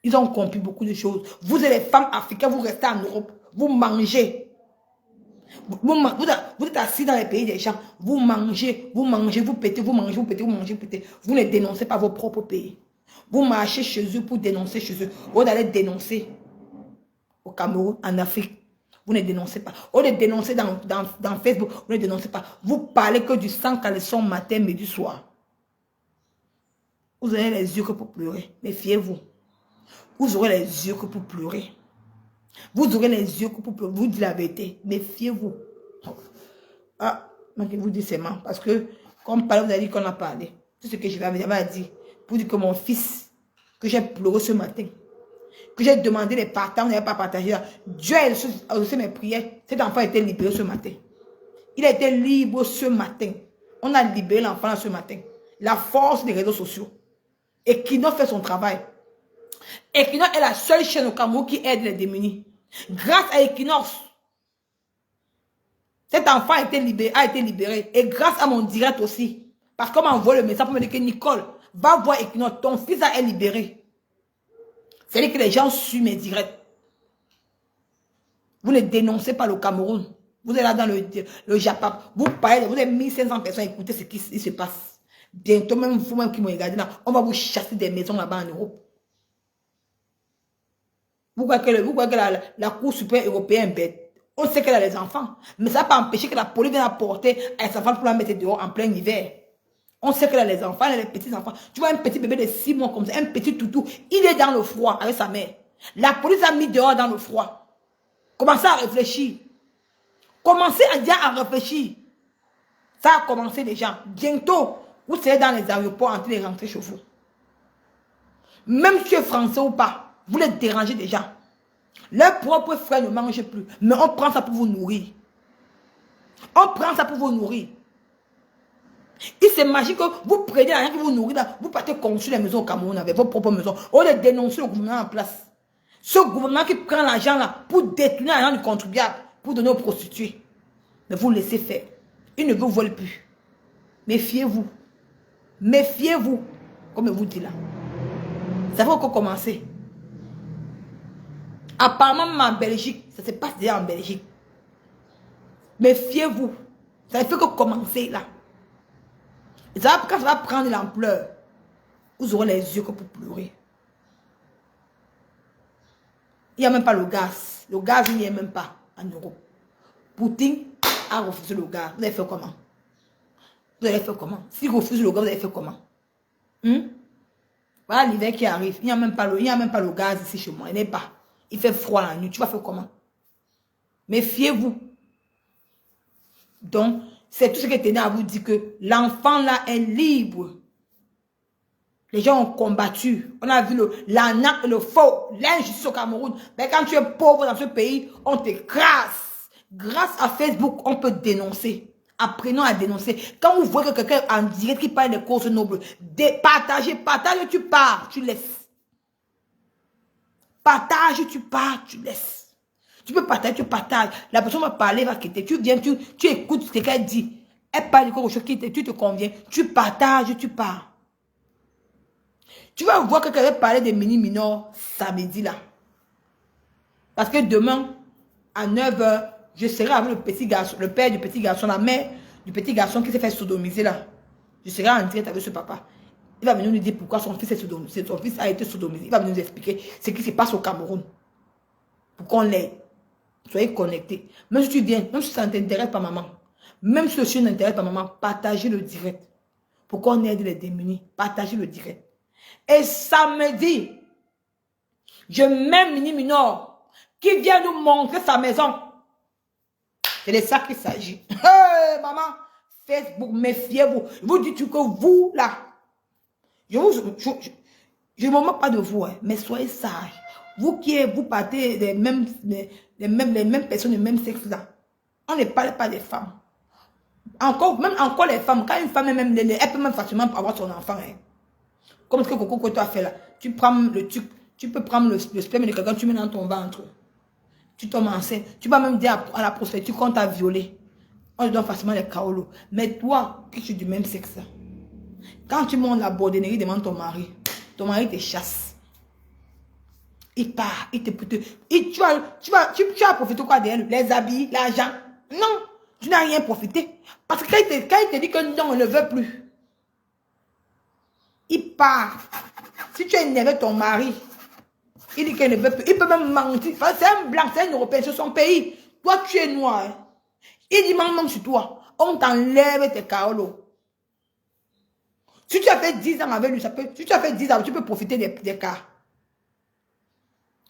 Ils ont compris beaucoup de choses. Vous êtes les femmes africaines, vous restez en Europe, vous mangez. Vous êtes assis dans les pays des gens, vous mangez, vous pétez, vous mangez, vous pétez, vous mangez, vous pétez. Vous ne dénoncez pas vos propres pays. Vous marchez chez eux pour dénoncer chez eux. Vous allez dénoncer au Cameroun, en Afrique. Vous ne dénoncez pas. Au lieu de dénoncer dans Facebook, vous ne dénoncez pas. Vous parlez que du sang caleçon matin, midi, soir. Vous avez les yeux que pour pleurer. Méfiez-vous. Vous aurez les yeux que pour pleurer. Vous aurez les yeux que pour pleurer. Vous dites la vérité. Méfiez-vous. Ah, je vous dis seulement. Parce que, comme vous avez dit qu'on a parlé. Tout ce que j'avais dit. Pour dire que mon fils, que j'ai pleuré ce matin, que j'ai demandé les partages, on n'avait pas partagé. Dieu a reçu mes prières. Cet enfant a été libéré ce matin. Il a été libre ce matin. On a libéré l'enfant ce matin. La force des réseaux sociaux. Et Equinox fait son travail. Equinox est la seule chaîne au Cameroun qui aide les démunis. Grâce à Equinox, cet enfant a été libéré. Et grâce à mon direct aussi. Parce qu'on m'a envoyé le message pour me dire que Nicole, va voir Equinox, ton fils a été libéré. C'est-à-dire que les gens suivent mes directs. Vous ne dénoncez pas le Cameroun. Vous êtes là dans le Japon. Vous parlez, vous avez 1500 personnes à écouter ce qui se passe. Bientôt, même vous-même qui me regardez là, on va vous chasser des maisons là-bas en Europe. Vous croyez que la Cour suprême européenne est bête? On sait qu'elle a les enfants. Mais ça n'a pas empêché que la police vienne apporter à ses enfants pour la mettre dehors en plein hiver. On sait qu'elle a les enfants, elle a les petits enfants. Tu vois un petit bébé de 6 mois comme ça, un petit toutou, il est dans le froid avec sa mère. La police a mis dehors dans le froid. Commencez à réfléchir. Commencez à réfléchir. Ça a commencé déjà. Bientôt, vous serez dans les aéroports en train de rentrer chez vous. Même si tu es français ou pas, vous les dérangez déjà. Leurs propres frères ne mangent plus. Mais on prend ça pour vous nourrir. On prend ça pour vous nourrir. Il s'imagine que vous prenez l'argent qui vous nourrit là, vous partez construire les maisons au Cameroun avec vos propres maisons. Au lieu de dénoncer le gouvernement en place. Ce gouvernement qui prend l'argent là pour détourner l'argent du contribuable, pour donner aux prostituées. Mais vous laissez faire. Ils ne vous volent plus. Méfiez-vous. Méfiez-vous. Comme je vous dis là. Ça va encore commencer. Apparemment, même en Belgique, ça se passe déjà en Belgique. Méfiez-vous. Ça ne fait que commencer là. Et ça, quand ça va prendre l'ampleur, vous aurez les yeux que pour pleurer. Il n'y a même pas le gaz. Le gaz, il n'y a même pas en Europe. Poutine a refusé le gaz. Vous allez faire comment? Vous allez faire comment? S'il refuse le gaz, vous allez faire comment? Voilà l'hiver qui arrive. Il n'y a même pas le gaz ici chez moi. Il n'est pas. Il fait froid la nuit. Tu vas faire comment? Méfiez-vous. Donc, c'est tout ce que tenait à vous dire que l'enfant là est libre. Les gens ont combattu. On a vu l'arnaque, le faux, l'injustice au Cameroun. Mais quand tu es pauvre dans ce pays, on t'écrase. Grâce à Facebook, on peut dénoncer. Apprenons à dénoncer. Quand vous voyez que quelqu'un en direct qui parle des causes nobles, partage, tu pars, tu laisses. Partage, tu pars, tu laisses. Tu peux partager, tu partages. La personne va parler, va quitter. Tu viens, tu écoutes ce qu'elle dit. Elle parle de quelque chose qui te convient. Tu partages, tu pars. Tu vas voir que quelqu'un va parler des mini-mineurs samedi là. Parce que demain, à 9 h, je serai avec le petit garçon, le père du petit garçon, la mère du petit garçon qui s'est fait sodomiser là. Je serai en direct avec ce papa. Il va venir nous dire pourquoi son fils est sodomisé. Son fils a été sodomisé. Il va venir nous expliquer ce qui se passe au Cameroun. Pour qu'on l'aide. Soyez connectés. Même si tu viens, même si ça ne t'intéresse pas maman, même si le chien n'intéresse pas maman, partagez le direct. Pour qu'on aide les démunis. Partagez le direct. Et samedi, je mets Mini Minor qui vient nous montrer sa maison. C'est de ça qu'il s'agit. Hey, maman, Facebook, méfiez-vous. Je vous dis que vous, là, je ne me moque pas de vous, hein, mais soyez sages. Vous vous partez des mêmes personnes, des mêmes sexes là. On ne parle pas des femmes. Encore les femmes, quand une femme elle peut même facilement avoir son enfant. Hein. Comme ce que Coco que tu as fait là. Tu peux prendre le sperme de quelqu'un, tu mets dans ton ventre. Tu tombes enceinte. Tu vas même dire à la prostituée qu'on t'a violé. On te donne facilement les kaolos. Mais toi, qui es du même sexe, quand tu montes la bordenerie devant ton mari te chasse. Il part, il te pute. Tu as profité quoi d'elle? Les habits, l'argent. Non, tu n'as rien profité. Parce que quand il te dit que non, on ne veut plus. Il part. Si tu es énervé ton mari, il dit qu'il ne veut plus. Il peut même mentir. C'est un blanc, c'est un Européen, c'est son pays. Toi, tu es noir. Hein. Il dit même sur toi. On t'enlève tes kaolos. Si tu as fait 10 ans avec lui, si tu as fait 10 ans, tu peux profiter des cas.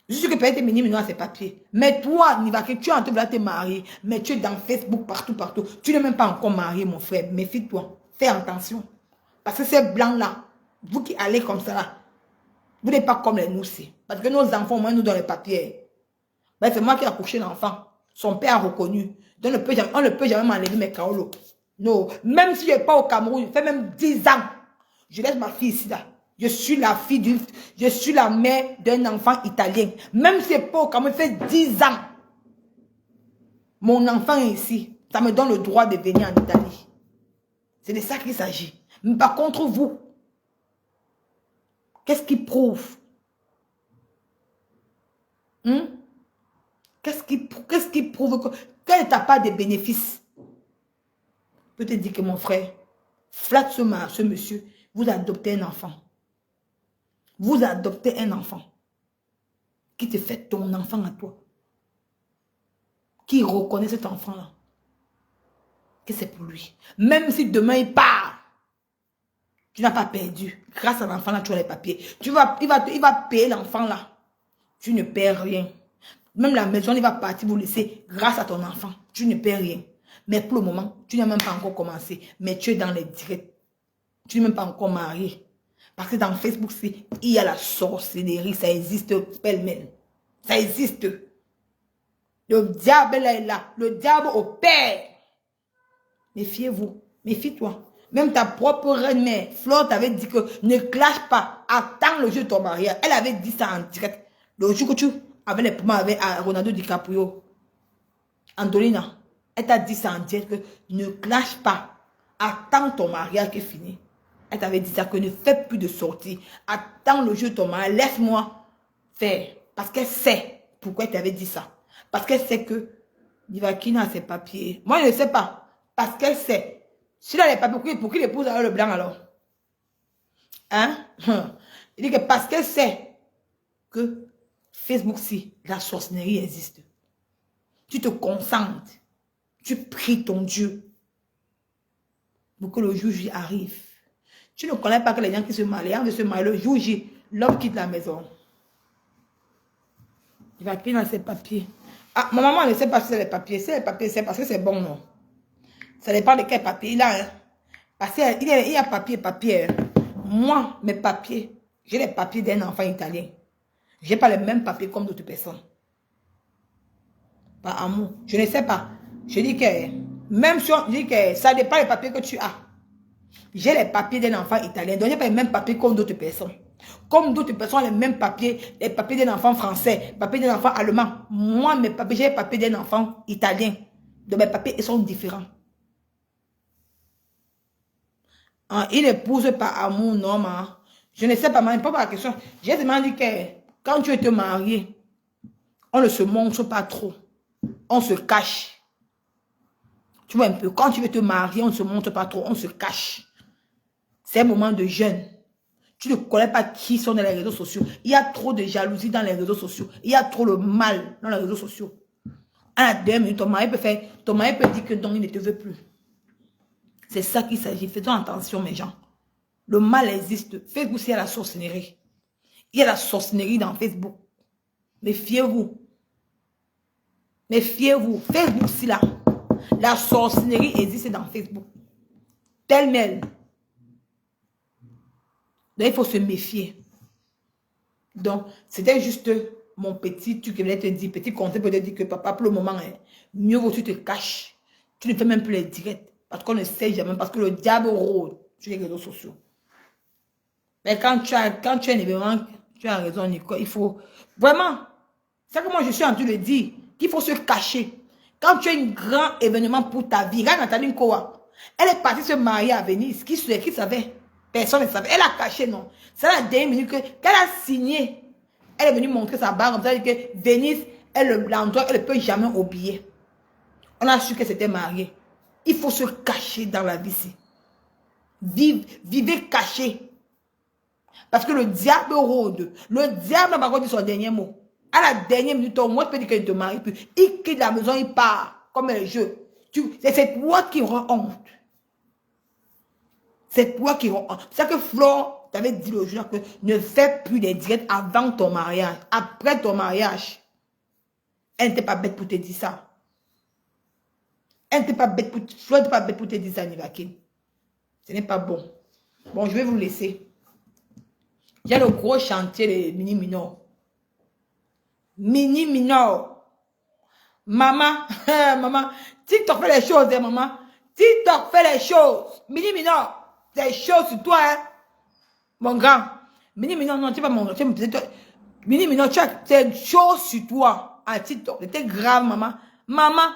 Je suis que peut-être mini à ses papiers. Mais toi, Nivake, tu es en train de te marier. Mais tu es dans Facebook, partout. Tu n'es même pas encore marié, mon frère. Méfie-toi. Fais attention. Parce que ces blancs-là, vous qui allez comme ça, là, vous n'êtes pas comme les noussis. Parce que nos enfants, moi, nous donnent les papiers. Ben, c'est moi qui ai accouché l'enfant. Son père a reconnu. Donc, on ne peut jamais m'enlever mes kaolos. Non. Même si je n'ai pas au Cameroun, je fais même 10 ans. Je laisse ma fille ici, là. Je suis la mère d'un enfant italien. Même si je n'ai pas au Cameroun, je fais 10 ans. Mon enfant est ici. Ça me donne le droit de venir en Italie. C'est de ça qu'il s'agit. Mais par contre, vous, qu'est-ce qui prouve? Qu'est-ce qui prouve que quelle est ta part de bénéfices? Je peux te dire que mon frère, flatte ce monsieur, vous adoptez un enfant. Vous adoptez un enfant qui te fait ton enfant à toi. Qui reconnaît cet enfant-là. Que c'est pour lui. Même si demain il part, tu n'as pas perdu. Grâce à l'enfant là, tu as les papiers. Il va payer l'enfant là. Tu ne perds rien. Même la maison, il va partir vous laisser grâce à ton enfant. Tu ne perds rien. Mais pour le moment, tu n'as même pas encore commencé. Mais tu es dans les directs. Tu n'es même pas encore marié. Parce que dans Facebook, il y a la sorcellerie. Ça existe pêle-mêle. Ça existe. Le diable là est là. Le diable opère. Méfiez-vous. Méfie-toi. Même ta propre reine-mère, Flore t'avait dit que ne clash pas. Attends le jour de ton mariage. Elle avait dit ça en direct. Le jour que tu avais les problèmes avec Ronaldo DiCaprio, Antolina, elle t'a dit ça en direct que ne clash pas. Attends ton mariage qui est fini. Elle t'avait dit ça que ne fais plus de sortie. Attends le jour de ton mariage. Laisse-moi faire. Parce qu'elle sait pourquoi elle t'avait dit ça. Parce qu'elle sait que Divakina a ses papiers. Moi, je ne sais pas. Parce qu'elle sait. S'il a les papiers, pour qui l'épouse a le blanc alors? Hein? Il dit que parce qu'elle sait que Facebook, si, la sorcellerie existe. Tu te concentres. Tu pries ton Dieu. Pour que le juge arrive. Tu ne connais pas que les gens qui se marient, les gens veulent se marier le jour J, l'homme quitte la maison. Il va quitter dans ses papiers. Ah, ma maman ne sait pas si c'est les papiers. C'est les papiers, c'est parce que c'est bon, non. Ça dépend de quel papier il a. Hein. Parce qu'il y a papier. Hein. Moi, mes papiers, j'ai les papiers d'un enfant italien. Je n'ai pas les mêmes papiers comme d'autres personnes. Par amour. Je ne sais pas. Je dis que, même si on dit que ça dépend des papiers que tu as. J'ai les papiers d'un enfant italien. Donc, je n'ai pas les mêmes papiers comme d'autres personnes. Comme d'autres personnes ont les mêmes papiers, les papiers d'un enfant français, les papiers d'un enfant allemand. Moi, mes papiers, j'ai les papiers d'un enfant italien. Donc, mes papiers, ils sont différents. Hein, il épouse par amour, non, ma. Je ne sais pas, mais pas la question. J'ai demandé que quand tu es te marié, on ne se montre pas trop. On se cache. Tu vois un peu, quand tu veux te marier, on ne se montre pas trop, on se cache. C'est un moment de jeûne. Tu ne connais pas qui sont dans les réseaux sociaux. Il y a trop de jalousie dans les réseaux sociaux. Il y a trop de mal dans les réseaux sociaux. À la 2 minutes, ton mari peut dire que non, il ne te veut plus. C'est ça qu'il s'agit. Faisons attention, mes gens. Le mal existe. Facebook, il y a la sorcellerie. Il y a la sorcellerie dans Facebook. Méfiez-vous. Méfiez-vous. Facebook, c'est là. La sorcellerie existe dans Facebook. Pêle-mêle. Donc, il faut se méfier. Donc, c'était juste mon petit truc que je voulais te dire. Petit conseil pour te dire que papa, pour le moment, hein, mieux vaut tu te caches. Tu ne fais même plus les directs. Parce qu'on ne sait jamais. Parce que le diable rôde sur les réseaux sociaux. Mais quand tu as un événement, tu as raison, Nico. Il faut vraiment. C'est comme moi, je suis en train de dire qu'il faut se cacher. Quand tu as un grand événement pour ta vie, regarde Nathalie Nkoa. Elle est partie se marier à Venise. Qui savait? Personne ne savait. Elle a caché, non. C'est la dernière minute qu'elle a signé. Elle est venue montrer sa barre comme ça. Elle dit que Venise, l'endroit, elle ne peut jamais oublier. On a su qu'elle s'était mariée. Il faut se cacher dans la vie ici. Vivez caché. Parce que le diable rôde. Le diable n'a pas encore dit son dernier mot. À la dernière minute, au moins, tu peux dire qu'il ne te marie plus. Il quitte la maison, il part. Comme un jeu. C'est toi qui rends honte. C'est toi qui rends honte. C'est ça que Flore t'avait dit le jour que ne fais plus les directs avant ton mariage. Après ton mariage. Elle n'était pas bête pour te dire ça. Elle n'était pas bête pour Flore n'était pas bête pour te dire ça, Nivakin. Ce n'est pas bon. Bon, je vais vous laisser. J'ai le gros chantier des mini-minors. Mini-minors. Maman, maman, TikTok fait les choses, hein, maman. TikTok fait les choses. Mini-minors. C'est chaud sur toi, hein. Mon grand. Mini-minors, non, tu pas mon grand. Mini-minors, c'est chaud sur toi. À TikTok. C'était grave, maman. Maman,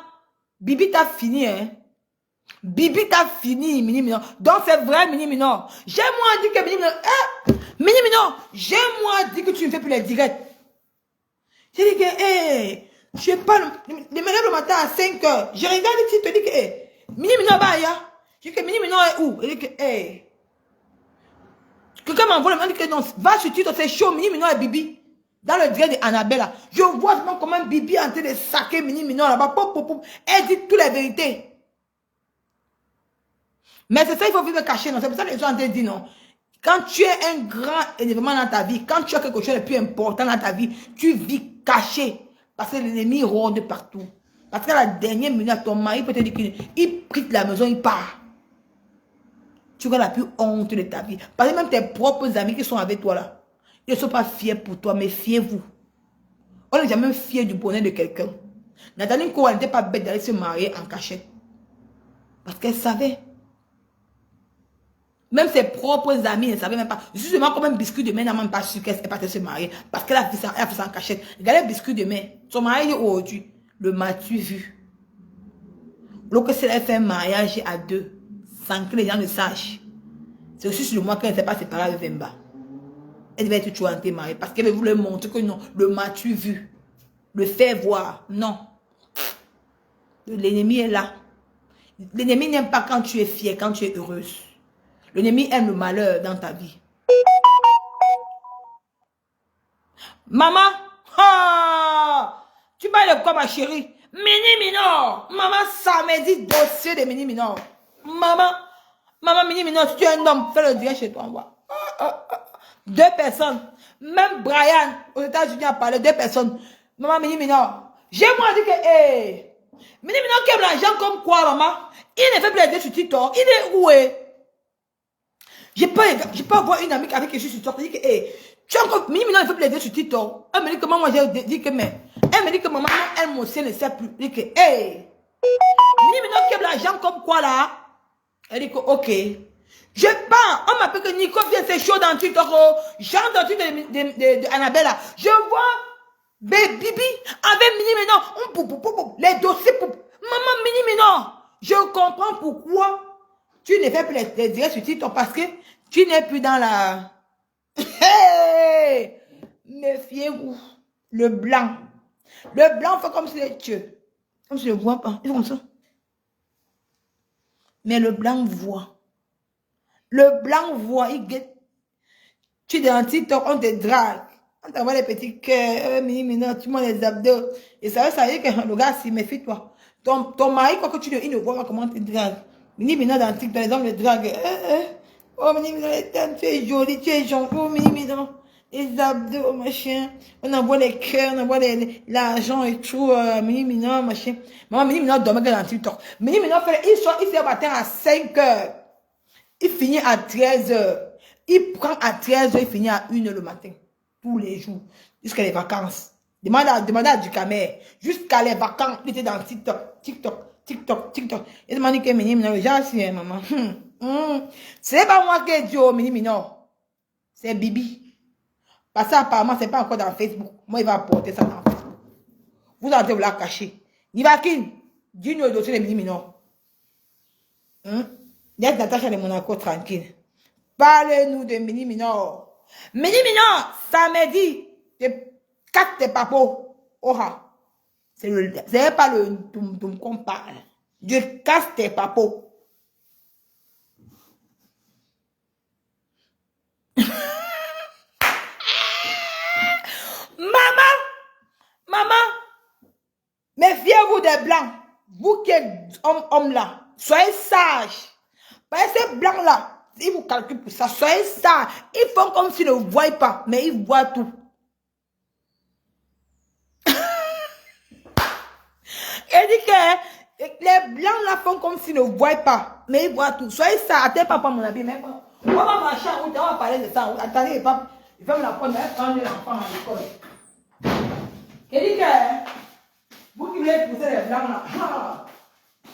Bibi t'a fini, hein. Bibi t'a fini, mini-minor. Donc c'est vrai, mini-minor. J'ai moi dit que mini-minor. Mini-minor, j'ai moi dit que tu ne fais plus les directs. J'ai dit que, je sais pas, je me lève le matin à 5 h. Je regarde ici, tu te dis que, mini-minor, bah, ya. Je dis que mini-minor est où? Il dit que, quelqu'un m'envoie le dit que non, va sur Twitter, c'est chaud, mini-minor et Bibi. Dans le direct d'Annabelle, là. Je vois vraiment comment Bibi est en train de saquer mini-minor là-bas. Elle dit toutes les vérités. Mais c'est ça, il faut vivre caché, non? C'est pour ça que les gens te disent, non? Quand tu es un grand événement dans ta vie, quand tu as quelque chose de plus important dans ta vie, tu vis caché. Parce que l'ennemi rôde partout. Parce qu'à la dernière minute, ton mari peut te dire qu'il quitte la maison, il part. Tu auras la plus honte de ta vie. Parce que même tes propres amis qui sont avec toi là, ils ne sont pas fiers pour toi, mais fiez-vous. On n'est jamais fier du bonheur de quelqu'un. Nathalie Nkoa n'était pas bête d'aller se marier en cachette. Parce qu'elle savait. Même ses propres amis ne savaient même pas. Justement, comme un biscuit de main n'a même pas su qu'elle est partie se marier. Parce qu'elle a fait ça en cachette. Regardez le biscuit de main. Son mariage aujourd'hui. Le m'as-tu vu? Lorsque elle fait un mariage à deux, sans que les gens le sachent. C'est aussi sur le mois qu'elle ne s'est pas séparée avec Vemba. Elle devait être toujours mariée. Parce qu'elle voulait montrer que non, le m'as-tu vu? Le faire voir. Non. L'ennemi est là. L'ennemi n'aime pas quand tu es fière, quand tu es heureuse. L'ennemi aime le malheur dans ta vie. Maman, tu parles de quoi, ma chérie? Mini minor. Maman, ça me dit dossier de mini minor. Maman, Maman Mini Minon, si tu es un homme, fais le direct chez toi, on voit. 2 personnes. Même Brian, aux États-Unis, a parlé, 2 personnes. Maman Mini Minon. J'ai moi dit que, hey, Mini Minon qui aime l'argent comme quoi, maman? Il ne fait plus les deux sur TikTok. Il est où, j'ai pas voir une amie avec qui je suis sur TikTok. Elle dit que, hey, tu as encore, Mini Minon, il fait plus les deux sur TikTok. Elle me dit que maman, j'ai dit que, mais, elle me dit que maman, elle me ne sait plus. Elle dit que, hey, Mini Minon qui aime l'argent comme quoi, là? Elle dit que, ok. Je pars. On m'appelle que Nico vient, c'est chaud dans TikTok. J'entre dans TikTok de Annabella. Je vois Bibi avec Mini Minon. Les dossiers pour... Maman Mini Minon. Je comprends pourquoi tu ne fais plus les directs sur TikTok parce que tu n'es plus dans la... Hey! Méfiez-vous. Le blanc. Le blanc fait comme si les tueux. Comme si je ne vois pas. Il fait comme ça. Mais le blanc voit. Le blanc voit, il guette. Tu es dans TikTok, on te drague. On t'envoie les petits cœurs, tu montes les abdos. Et ça veut dire que le gars, si méfie-toi. Ton mari, quoi que il ne voit pas comment tu te dragues. Mini dans TikTok, les hommes le draguent. Oh, Mini tu es jolie, tu es gentil. Oh, Mini les abdos, machin. On envoie les cœurs, on envoie l'argent et tout. Mini machin. Maman, Mini dormait dans TikTok. Mini il se matin à 5 heures. Il finit à 13 heures. Il prend à 13 heures, il finit à 1 heure le matin. Tous les jours. Jusqu'à les vacances. Demande à Ducamer. Jusqu'à les vacances, il était dans TikTok. Il m'a dit que Mini Minon, j'ai assis, maman. C'est pas moi qui ai dit au Mini Minon. C'est Bibi. Parce que apparemment, c'est pas encore dans Facebook. Moi, il va apporter ça dans Facebook. Vous allez vous la cacher. Nivakin, dis-nous le dossier de Mini Minon. Laisse Natacha de Monaco tranquille. Parlez-nous de Mini Minon. Mini Minon, samedi, tu casses tes papos. Oha. C'est pas le toum qu'on parle. Je casse tes papos. Maman, méfiez-vous des blancs. Vous qui êtes homme là, soyez sages. Parce que ces blancs là, ils vous calculent pour ça, soyez sages. Ils font comme s'ils ne voient pas, mais ils voient tout. Elle dit que les blancs là font comme s'ils ne voient pas, mais ils voient tout. Soyez sages. Attends, papa, mon avis, mais on va marcher en route, on va parler de ça. Attendez, papa, il fait me la prendre, elle prend l'enfant à l'école. Elle dit que vous qui voulez pousser les blancs là,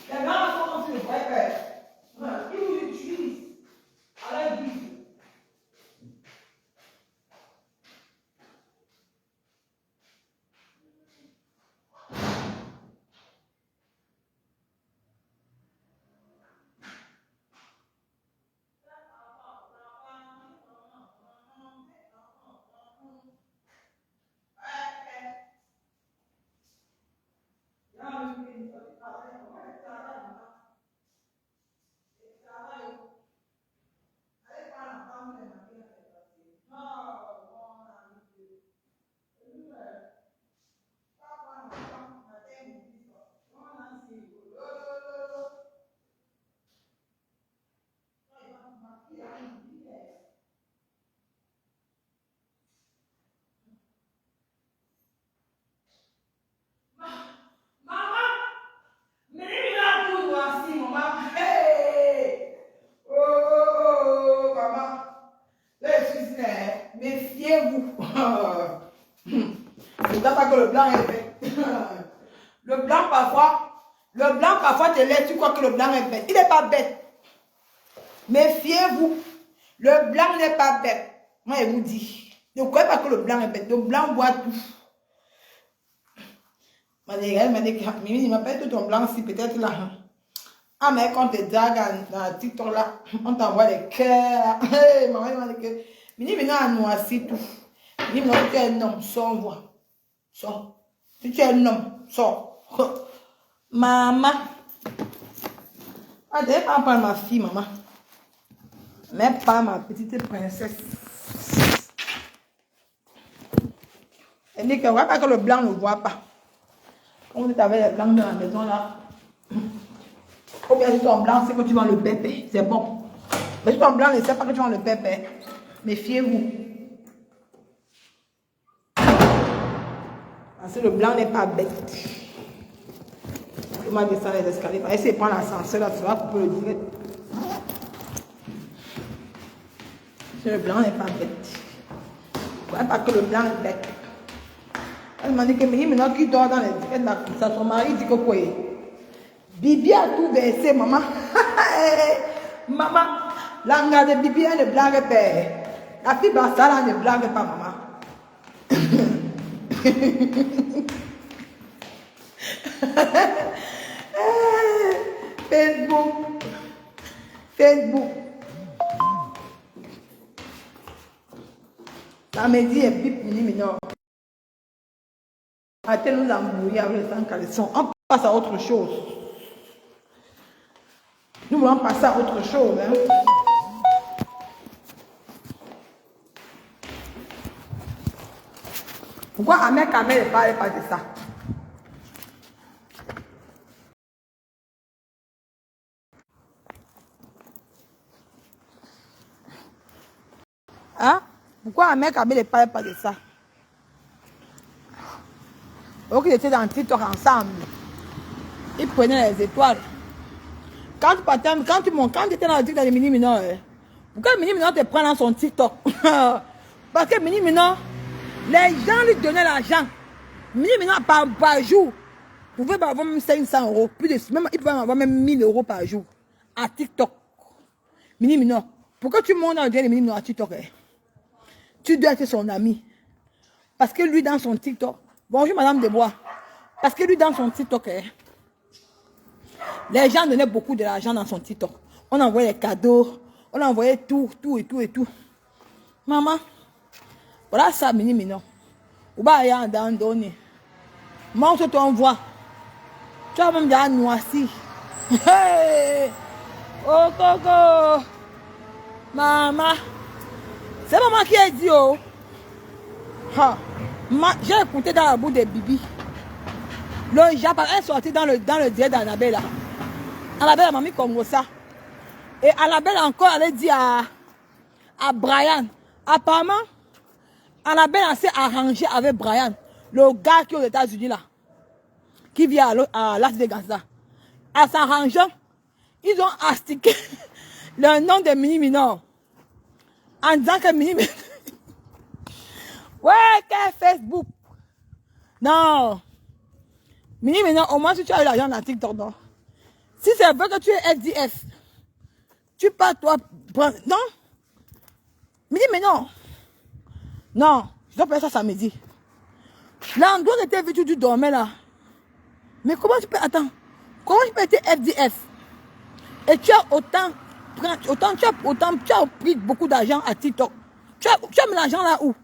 les blancs là sont comme s'ils ne voient pas. Ils vous utilisent à la vie. Méfiez-vous. C'est pas que le blanc est bête. Le blanc parfois te laisse, tu crois que le blanc est bête. Il n'est pas bête. Méfiez-vous. Le blanc n'est pas bête. Moi, je vous dis. Ne croyez pas que le blanc est bête. Le blanc voit tout. Elle m'a dit, il m'appelle tout ton blanc si peut-être là. Ah, mais quand tu dragues dans TikTok là, on t'envoie des cœurs. Hey, maman, il m'a dit que. Mini maintenant à noircir tout. Mini maintenant tu es un homme, sors, voix. Sors. Si tu es un homme, sors. Maman. Ah, d'ailleurs, pas prendre ma fille, maman. Mais pas ma petite princesse. Elle dit que, ouais, pas que le blanc ne voit pas. Quand vous êtes avec les blancs dans la maison là. Ou bien si ton blanc, c'est que tu vas le bébé. C'est bon. Mais si ton blanc ne sait pas que tu vas le pépé, méfiez-vous. Parce que le blanc n'est pas bête. Comment descendre les escaliers? Essaye de prendre l'ascenseur là, tu vas couper le direct. Le blanc n'est pas bête. Ouais, pas que le blanc est bête. Elle m'a dit que maintenant qui dort dans les directs là, ça, son mari dit que quoi? Bibi a tout versé, maman. Maman, l'anga de Bibi, elle ne blague pas. La fille Bassa, là, ne blague pas, maman. Facebook. Facebook. La médie est pipe, mini-minor. Attends, nous embrouiller avec les 100 caleçons. On passe à autre chose. Nous voulons passer à autre chose. Hein? Pourquoi Ahmed Kamel ne parle pas de ça? Hein? Pourquoi Ahmed Kamel ne parle pas de ça? Ok, ils étaient dans TikTok ensemble. Ils prenaient les étoiles. Quand tu étais dans le TikTok de Mini Minor, pourquoi Mini Minor te prend dans son TikTok? Parce que Mini Minor, les gens lui donnaient l'argent. Mini Minor par jour. Vous pouvez avoir même 500 €. Plus de, même, il peut avoir même 1000 € par jour. À TikTok. Mini Minor. Pourquoi tu montes dans le Mini Minor à TikTok? Tu dois être son ami. Parce que lui, dans son TikTok. Bonjour, Madame Desbois. Parce que lui, dans son TikTok, les gens donnaient beaucoup de l'argent dans son TikTok. On envoyait les cadeaux. On envoyait tout. Maman. Voilà ça, Mini Minor. Ou bah, il y a un donné. Moi, on t'envoie. Tu as même déjà noissi. Hey! Oh, Coco! Maman! C'est maman qui a dit, oh! Ha! J'ai écouté dans la bouche de Bibi. Le Japon est sorti dans le direct d'Annabelle. Annabelle m'a mis comme ça. Et Annabelle encore, elle a dit à Brian. Apparemment, Annabelle s'est arrangée avec Brian. Le gars qui est aux États-Unis là. Qui vient à Las Vegas là. En s'arrangeant, ils ont astiqué le nom de Mini Minor. En disant que Mini Minor. Ouais, quel Facebook. Non. Mini Minor, au moins si tu as eu l'argent dans TikTok, non. Si c'est vrai que tu es FDF, tu pars toi. Non. Mini Minor. Non. Je dois faire ça samedi. L'endroit où tu vu, tu dormais là. Mais comment tu peux. Attends. Comment tu peux être FDF? Et tu as tu as pris beaucoup d'argent à TikTok. Tu as mis l'argent là où?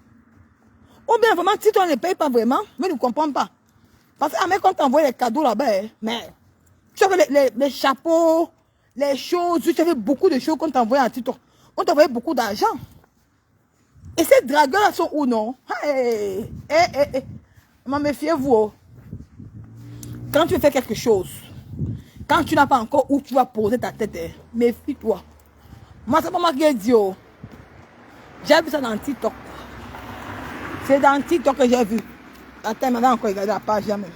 Ou bien vraiment, si tu ne les payes pas vraiment, mais ne comprends pas. Parce que quand on t'envoie les cadeaux là-bas, mais tu avais les chapeaux, les choses, tu avais beaucoup de choses qu'on t'envoyait à TikTok. On t'envoyait beaucoup d'argent. Et ces dragueurs-là sont où, non? Méfiez-vous. Quand tu fais quelque chose, quand tu n'as pas encore où tu vas poser ta tête, méfie-toi. Moi, c'est pas moi qui ai dit, oh. J'ai vu ça dans TikTok. C'est dans TikTok que j'ai vu. Attends, maintenant encore regardé la page jamais.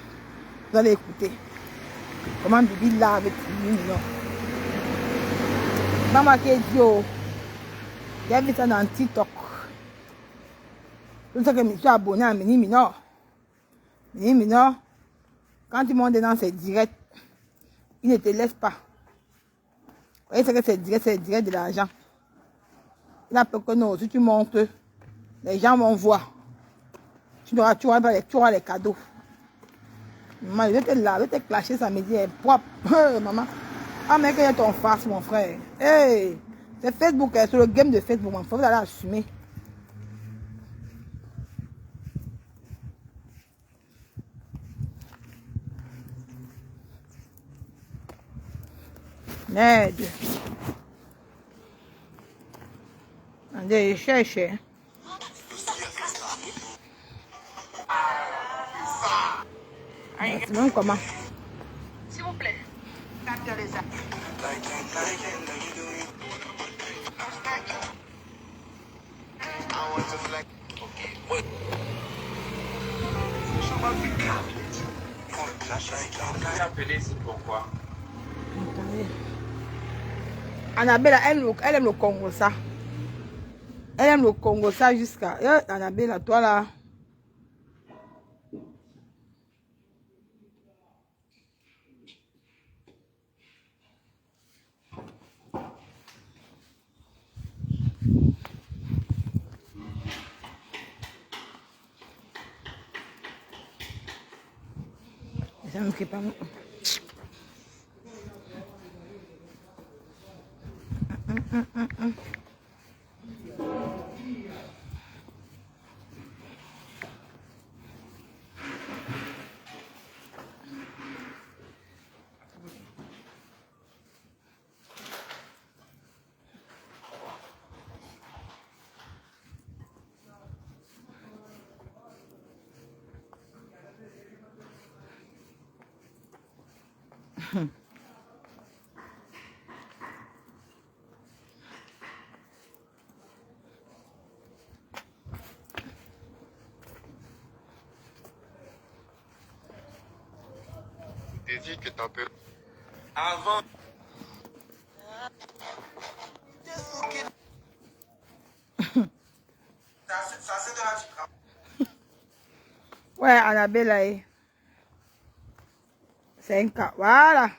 Vous allez écouter. Comment Bibi là avec lui, non. Maman qui a dit, oh. J'ai vu ça dans TikTok. C'est ça que je suis abonné à Mini Minor. Mini Minor, quand tu montes dans ses directs, il ne te laisse pas. Vous voyez, c'est que c'est direct de l'argent. Il a peur que non, si tu montes, les gens vont voir. Tu auras les cadeaux. Maman, je vais te laver, je vais te clasher samedi, elle est propre. Maman, ah, mais qu'il y a ton face, mon frère. Hey, c'est Facebook, c'est le game de Facebook, mon frère, vous allez assumer. Merde. Allez, cherche. Non, comment? S'il vous plaît. C'est pourquoi. Annabelle, elle aime le Congo, ça. Elle aime le Congo, ça jusqu'à... Annabelle, toi là... Ça me fait pas... T'es dit que t'as peur. Avant. Ça c'est de la chica. Ouais, Annabelle, là, c'est un cas. Voilà.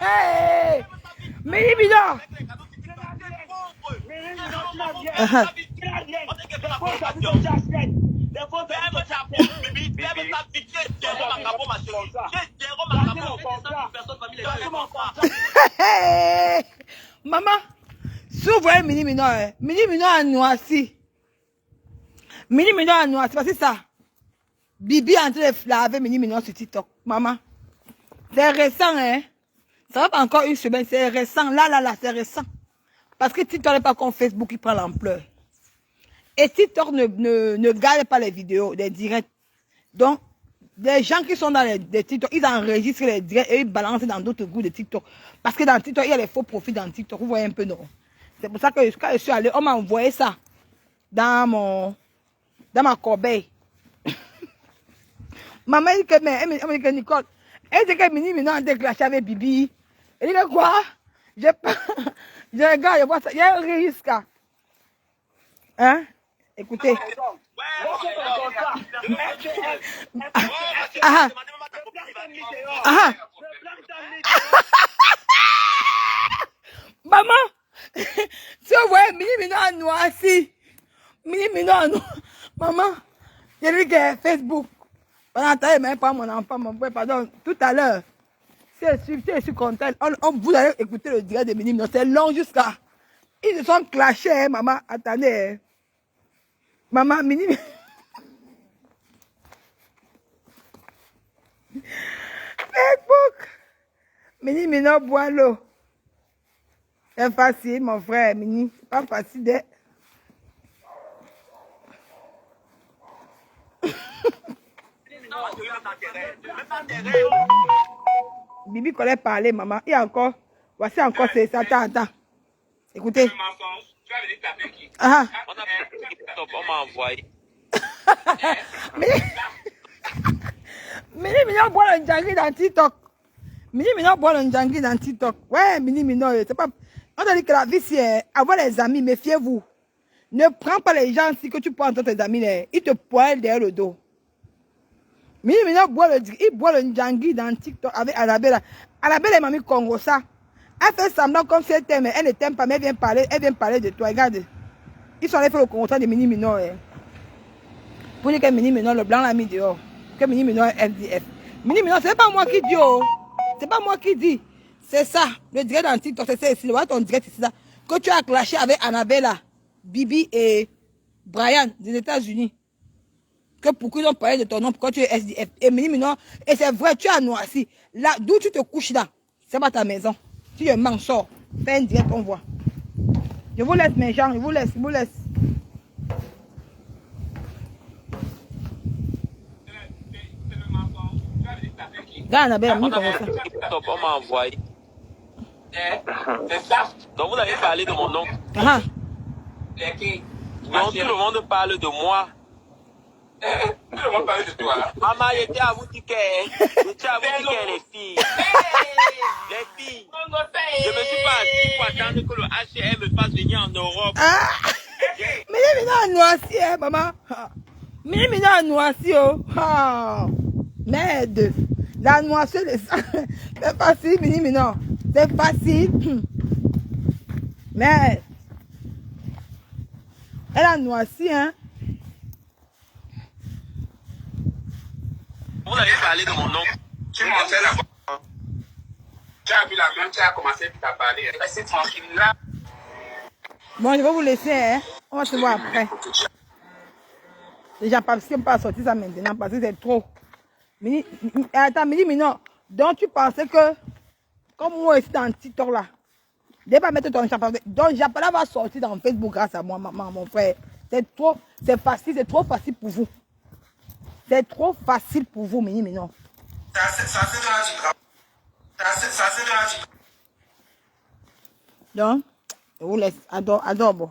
Hey! Mais Mino! Maman, si vous voyez Mini Mino, Mini Mino a noirci. Mini Mino a noirci, parce que ça. Bibi est en train de laver Mini Mino sur TikTok. Maman, c'est récent, hein. Ça va pas encore une semaine, c'est récent. Là, c'est récent. Parce que TikTok n'est pas comme Facebook qui prend l'ampleur. Et TikTok ne garde pas les vidéos, les directs. Donc, les gens qui sont dans les TikTok, ils enregistrent les directs et ils balancent dans d'autres groupes de TikTok. Parce que dans TikTok, il y a les faux profils dans TikTok. Vous voyez un peu, non? C'est pour ça que quand je suis allée, on m'a envoyé ça dans ma corbeille. Maman dit que, elle me dit que Nicole, elle dit que Mini Mino a déclenché avec Bibi. Elle dit que quoi? Je regarde, je vois ça. Il y a un risque. Hein? Écoutez. Ah. Ah. Maman, si vous voyez Mini Mino en noirci, Mini Mino en noir. Maman, j'ai dit que Facebook. Attendez, même pas mon enfant, mon frère, pardon, tout à l'heure. Si je suis content, vous allez écouter le direct de Mini Mino, c'est long jusqu'à. Ils se sont clashés, hein, maman. Attendez. Hein. Maman, Mini Mino. Facebook. Mini Mino boit l'eau. C'est facile, mon frère, Mini. C'est pas facile de... Bibi connaît parler, maman. Il y a encore... Voici encore, c'est ça. Attends. Écoutez. Ah. On m'a envoyé. Mini Mino boit le njangui dans TikTok. Mini Mino boit le njangui dans TikTok. Ouais, Mini Mino, c'est pas... On a dit que la vie, c'est avoir les amis, méfiez-vous. Ne prends pas les gens si que tu prends tes amis, ils te poilent derrière le dos. Mini Mino boit le njangui dans TikTok avec Annabelle. Annabelle est mamie Congo, ça. Elle fait semblant comme si elle t'aime, elle ne t'aime pas, mais elle vient parler de toi. Regarde. Ils sont allés faire le contrat de Mini Mino. Pour dire que Mini Mino, le blanc l'a mis dehors. Que Mini Mino est FDF. Mini Mino, c'est pas moi qui dis, oh. C'est pas moi qui dis. C'est ça. Le direct dans TikTok, c'est ça ici. Voilà ton direct ici, ça. Que tu as clashé avec Annabella, Bibi et Brian des États-Unis. Que pourquoi ils ont parlé de ton nom, pourquoi tu es SDF. Et Mini Mino, et c'est vrai, tu as noirci. Là, d'où tu te couches là, c'est pas ta maison. Si je m'en sors, fais un direct, on voit. Je vous laisse, mes gens, je vous laisse. Regarde, Annabelle, on m'a envoyé. C'est ça. Donc vous avez parlé de mon oncle. Ah. Donc tout le monde parle de moi. Tout le monde parle de toi. Maman, j'étais à vous dire les filles. Les filles. Je me suis pas assis pour attendre que le H&M me fasse venir en Europe. Ah. Mais non, noisy, hein, maman. Mais non, noisy, oh. Ah. Merde. La noisy, c'est facile, mais non. C'est facile. Mais elle a noisy, hein. Vous avez parlé de mon oncle. Tu montais là-bas. Tu as vu la main, tu as commencé à parler. Restez tranquille là. Bon, je vais vous laisser, hein. On va se voir après. Déjà, parce qu'on ne peut pas sortir ça maintenant, parce que c'est trop. Attends, mais non. Donc, tu pensais que, comme moi, je suis dans TikTok là, de ne pas mettre ton chapeau. Donc, Japala va sortir dans Facebook grâce à moi, maman, mon frère. C'est facile, c'est trop facile pour vous. C'est trop facile pour vous, mais non. Donc, je vous laisse. Adore, bon.